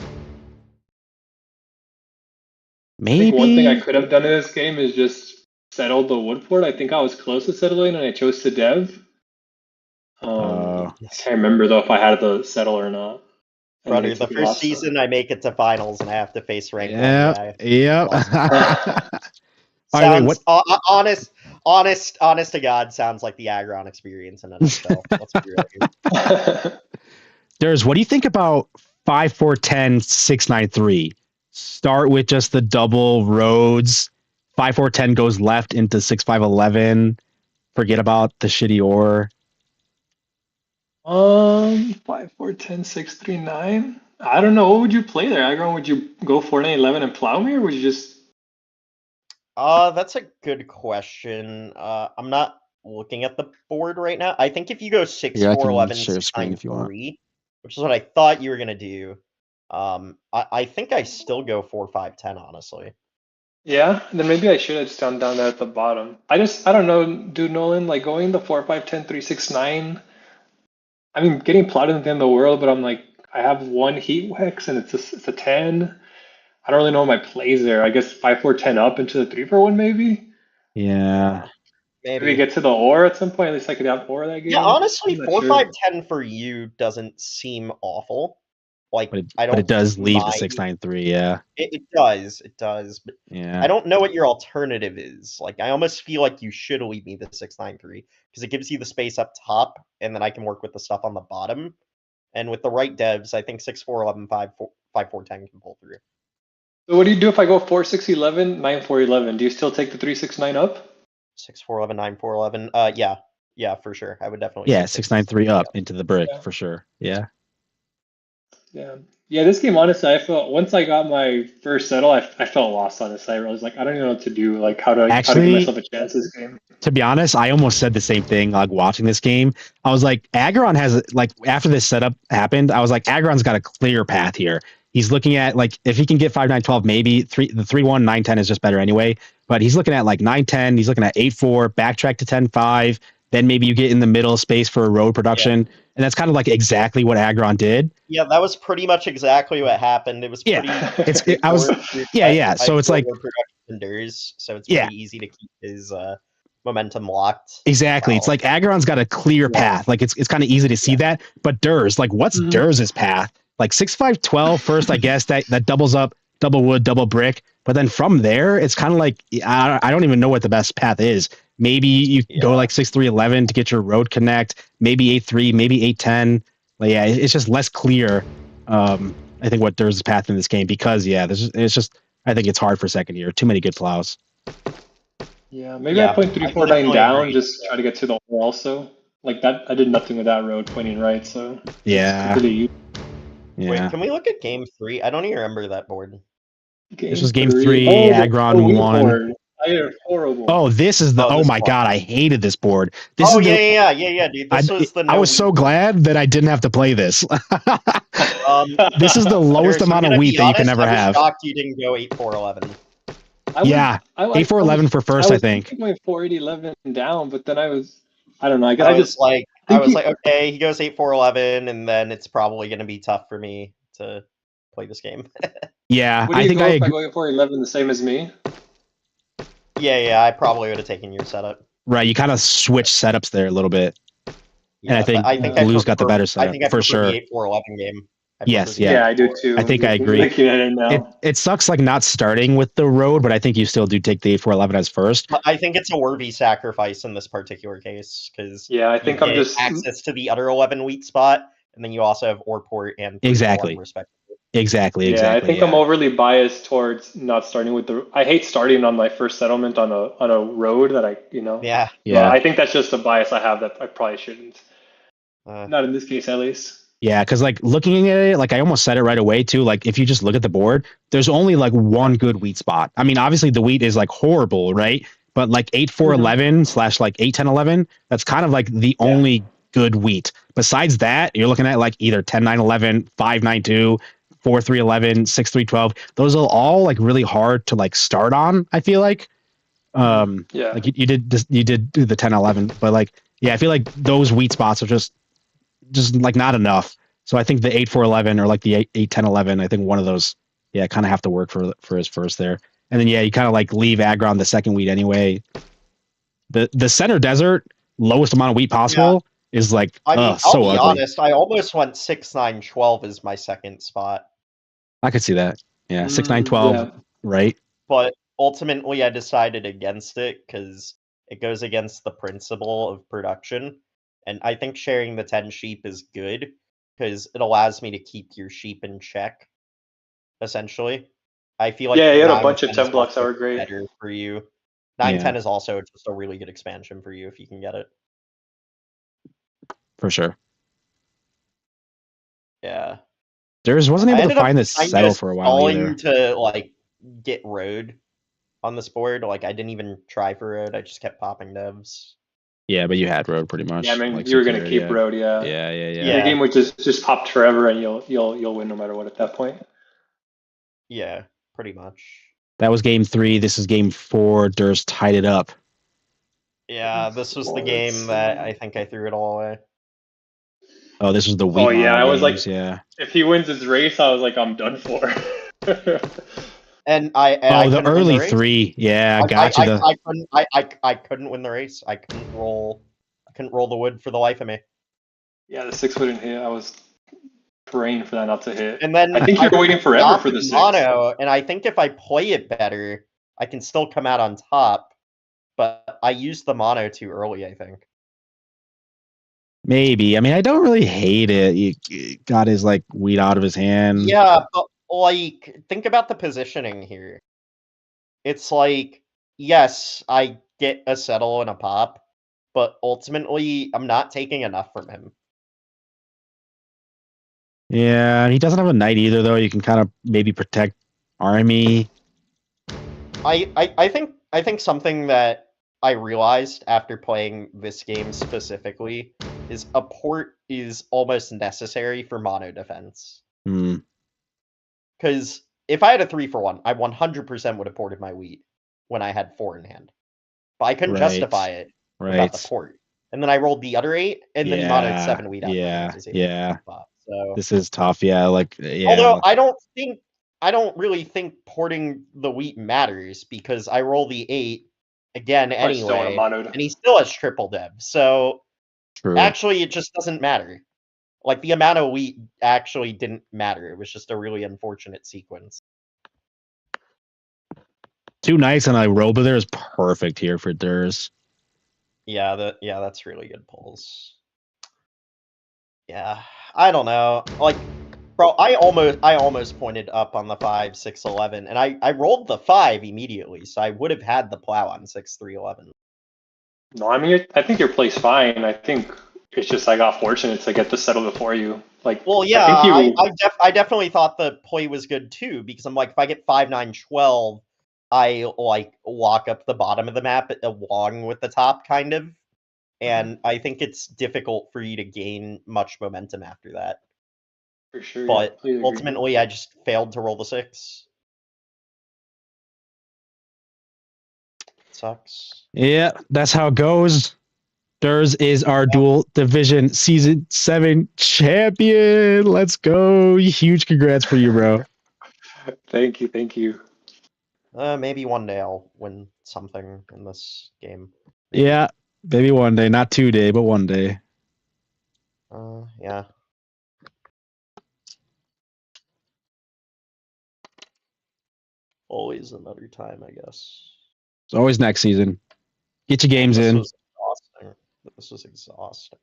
one thing I could have done in this game is just settled the wood port. I think I was close to settling, and I chose to dev. I can't remember though if I had the settle or not. Brother, the first season I make it to finals and I have to face rank 1 guy. Yep. Sounds honest to God, sounds like the Aggron experience in a nutshell. Let's be real here. Derse, what do you think about 5, 4, 10, 6, 9, 3? Start with just the double roads. 5, 4, 10 goes left into 6, 5, 11. Forget about the shitty ore. 5, 4, 10, 6, 3, 9. I don't know. What would you play there, Aggron? Would you go 4, 9, 11 and plow me, or would you just? That's a good question. I'm not looking at the board right now. I think if you go 6, 4, 11, 6, 9, 3, which is what I thought you were gonna do, I think I still go 4, 5, 10, honestly. Yeah, then maybe I should have just done down there at the bottom. I don't know, dude, Nolan, like going the 4, 5, 10, 3, 6, 9. I mean, getting plotted at the end of the world, but I'm like, I have 1 heat hex and it's a 10. I don't really know my plays there. I guess 5, 4, 10 up into the 3 for 1, maybe. Yeah. Maybe get to the ore at some point. At least I could have ore that game. Yeah, honestly, 4, 5, 10 for you doesn't seem awful. Like, but it does leave the 6, 9, 3. Yeah. It does. But yeah. I don't know what your alternative is. Like, I almost feel like you should leave me the 6, 9, 3 because it gives you the space up top, and then I can work with the stuff on the bottom. And with the right devs, I think 6, 4, 11, 5, 4, 10 can pull through. So what do you do if I go 4, 6, 11, 9, 4, 11? Do you still take the 3, 6, 9 up? 6, 4, 11, 9, 4, 11. Yeah, for sure. I would definitely. Yeah, 6, 9, 3 up into the brick for sure. Yeah. Yeah, this game, honestly, I felt once I got my first settle, I felt lost on this. I was like, I don't even know what to do. Like, how to give myself a chance this game. To be honest, I almost said the same thing. Like watching this game, I was like, Aggron has like after this setup happened, I was like, Aggron's got a clear path here. He's looking at like if he can get 5, 9, 12, maybe the 3, 1, 9, 10 is just better anyway. But he's looking at like 9, 10. He's looking at 8, 4, backtrack to 10, 5. Then maybe you get in the middle space for a road production. Yeah. And that's kind of like exactly what Aggron did. Yeah, that was pretty much exactly what happened. It was pretty. Yeah. So it's like Derse, so it's pretty easy to keep his momentum locked. Exactly. It's like Aggron's got a clear path. Like it's kind of easy to see that. But Derse, like what's Derse's path? Like 6, 5, 12 first, I guess that doubles up, double wood, double brick. But then from there, it's kind of like I don't even know what the best path is. Maybe you go like 6, 3, 11 to get your road connect. Maybe 8, 3, maybe 8, 10. Like, yeah, it's just less clear. I think what Derse's path in this game because it's just I think it's hard for second year. Too many good plows. Yeah, maybe I point 3, 4, 9 down. Just try to get to the hole also. Like that, I did nothing with that road pointing right. So yeah. Wait, can we look at game 3? I don't even remember that board. This was game 3. Aggron won. Horrible. Oh, this is the. Oh my god, I hated this board. This is dude. This was the. I was so glad that I didn't have to play this. This is the lowest amount of wheat that you can ever have. I'm shocked you didn't go 8, 4, 11. Yeah, 8-4-11 for first, I think. Going 4-8-11 down, but then I don't know. I was think like, okay, he goes 8-4-11, and then it's probably going to be tough for me to play this game. Yeah, Would I you think go I if I agree. go 4-11 the same as me? Yeah, I probably would have taken your setup. Right, you kind of switch setups there a little bit. Yeah, And I think Blue's got the better setup, for sure. the 8-4-11 game. Yes, yeah. I do too. I think I agree. Looking at it now. It sucks like not starting with the road, but I think you still do take the 8-4-11 as first. I think it's a worthy sacrifice in this particular case because I think I'm just access to the other 11 wheat spot, and then you also have Orport and 3-1 respectively. Exactly. I think I'm overly biased towards not starting with the. I hate starting on my first settlement on a road that Yeah. Well, I think that's just a bias I have that I probably shouldn't. Not in this case, at least. Yeah, because like looking at it, like I almost said it right away too. Like if you just look at the board, there's only like one good wheat spot. I mean, obviously the wheat is like horrible, right? But like 8-4-11 / like 8-10-11, that's kind of like the only good wheat. Besides that, you're looking at like either 10-9-11, 5-9-2, 4-3-11, 6-3-12. Those are all like really hard to like start on, I feel like. Like you did do the 10-11, but like I feel like those wheat spots are just like not enough. So I think the 8-4-11 or like the 8-10-11, I think one of those, kind of have to work for his first there. And then you kind of like leave Aggron the second wheat anyway. The center desert, lowest amount of wheat possible is like I mean, so I'll be ugly. honest, I almost went 6-9-12 as my second spot. I could see that. Yeah, 6-9-12, right? But ultimately I decided against it because it goes against the principle of production. And I think sharing the 10 sheep is good because it allows me to keep your sheep in check, essentially. I feel like you had a bunch of 10 blocks that were great. Better for you. 9-10 is also just a really good expansion for you if you can get it. For sure. Yeah. Derse wasn't able to find this settle for a while either. To like get road on this board. Like I didn't even try for road. I just kept popping devs. Yeah, but you had road pretty much. Yeah, I mean, like you were gonna keep road. Yeah. The game would just pop forever, and you'll win no matter what at that point. Yeah, pretty much. That was game 3. This is game 4. Derse tied it up. Yeah, this was the game that I think I threw it all away. Oh, this was the wheat. Oh yeah, I was games, like, if he wins his race, I was like, I'm done for. And the early 3. Yeah, gotcha. I couldn't win the race. I couldn't roll the wood for the life of me. Yeah, the 6 wouldn't hit. I was praying for that not to hit. And then I think you're waiting forever for the 6. Mono, and I think if I play it better, I can still come out on top. But I used the mono too early, I think. Maybe. I mean, I don't really hate it. He got his like wheat out of his hand. Yeah, but like, think about the positioning here. It's like, yes, I get a settle and a pop, but ultimately, I'm not taking enough from him. Yeah, he doesn't have a knight either, though. You can kind of maybe protect army. I think something that I realized after playing this game specifically is a port is almost necessary for mono defense. Because if I had a 3-for-1, I 100% would have ported my wheat when I had 4 in hand. But I couldn't justify it without the port. And then I rolled the other 8, and then he monoed 7 wheat out. So this is tough. Although I don't really think porting the wheat matters because I roll the 8 again anyway, and he still has triple dev. So actually, it just doesn't matter. Like the amount of wheat actually didn't matter. It was just a really unfortunate sequence. 2 knights and a robo there is perfect here for Derse. Yeah, that's really good pulls. Yeah, I don't know. Like, bro, I almost pointed up on the 5-6-11, and I rolled the 5 immediately, so I would have had the plow on 6-3-11. No, I mean, I think your play's fine. I think it's just I got fortunate to get the settle before you. Like, well, yeah, I definitely thought the play was good too because I'm like, if I get 5-9-12, I like lock up the bottom of the map along with the top, kind of. And I think it's difficult for you to gain much momentum after that. For sure. But ultimately, I just failed to roll the 6. sucks. Yeah, that's how it goes. Derse is our Duel Division Season 7 champion. Let's go. Huge congrats for you, bro. Thank you, thank you. Maybe one day I'll win something in this game. Maybe. Yeah, maybe one day. Not today, but one day. Yeah. Always another time, I guess. It's always next season. Get your games in. This was exhausting.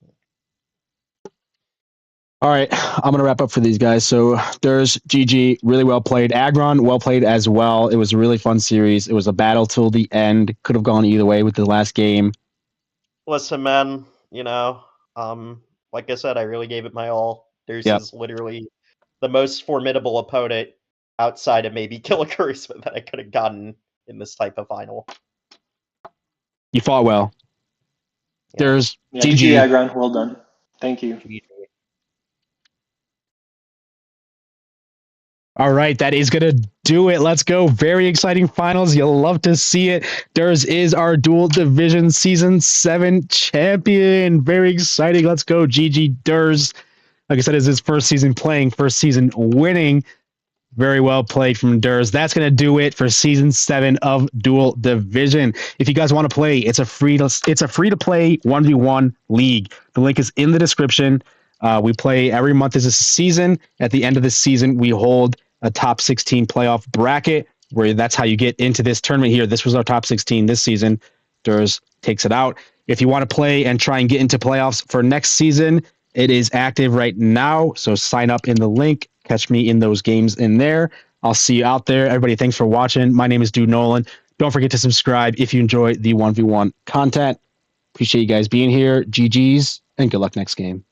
All right, I'm going to wrap up for these guys. So, Derse, GG, really well played. Aggron, well played as well. It was a really fun series. It was a battle till the end. Could have gone either way with the last game. Listen, man, like I said, I really gave it my all. Derse is literally the most formidable opponent outside of maybe Killer Charisma that I could have gotten in this type of final. You fought well. Yeah. Derse, Yeah, GG. Aggron, well done. Thank you. All right, that is going to do it. Let's go. Very exciting finals. You'll love to see it. Derse is our Duel Division Season 7 champion. Very exciting. Let's go, GG Derse. Like I said, it's his first season playing, first season winning. Very well played from Derse. That's going to do it for Season 7 of Duel Division. If you guys want to play, it's a free to play 1v1 league. The link is in the description. We play every month as a season. At the end of the season, we hold a top 16 playoff bracket, where that's how you get into this tournament here. This was our top 16 this season. Derse takes it out. If you want to play and try and get into playoffs for next season, it is active right now. So sign up in the link. Catch me in those games in there. I'll see you out there. Everybody, thanks for watching. My name is Dude Nolan. Don't forget to subscribe if you enjoy the 1v1 content. Appreciate you guys being here. GG's, and good luck next game.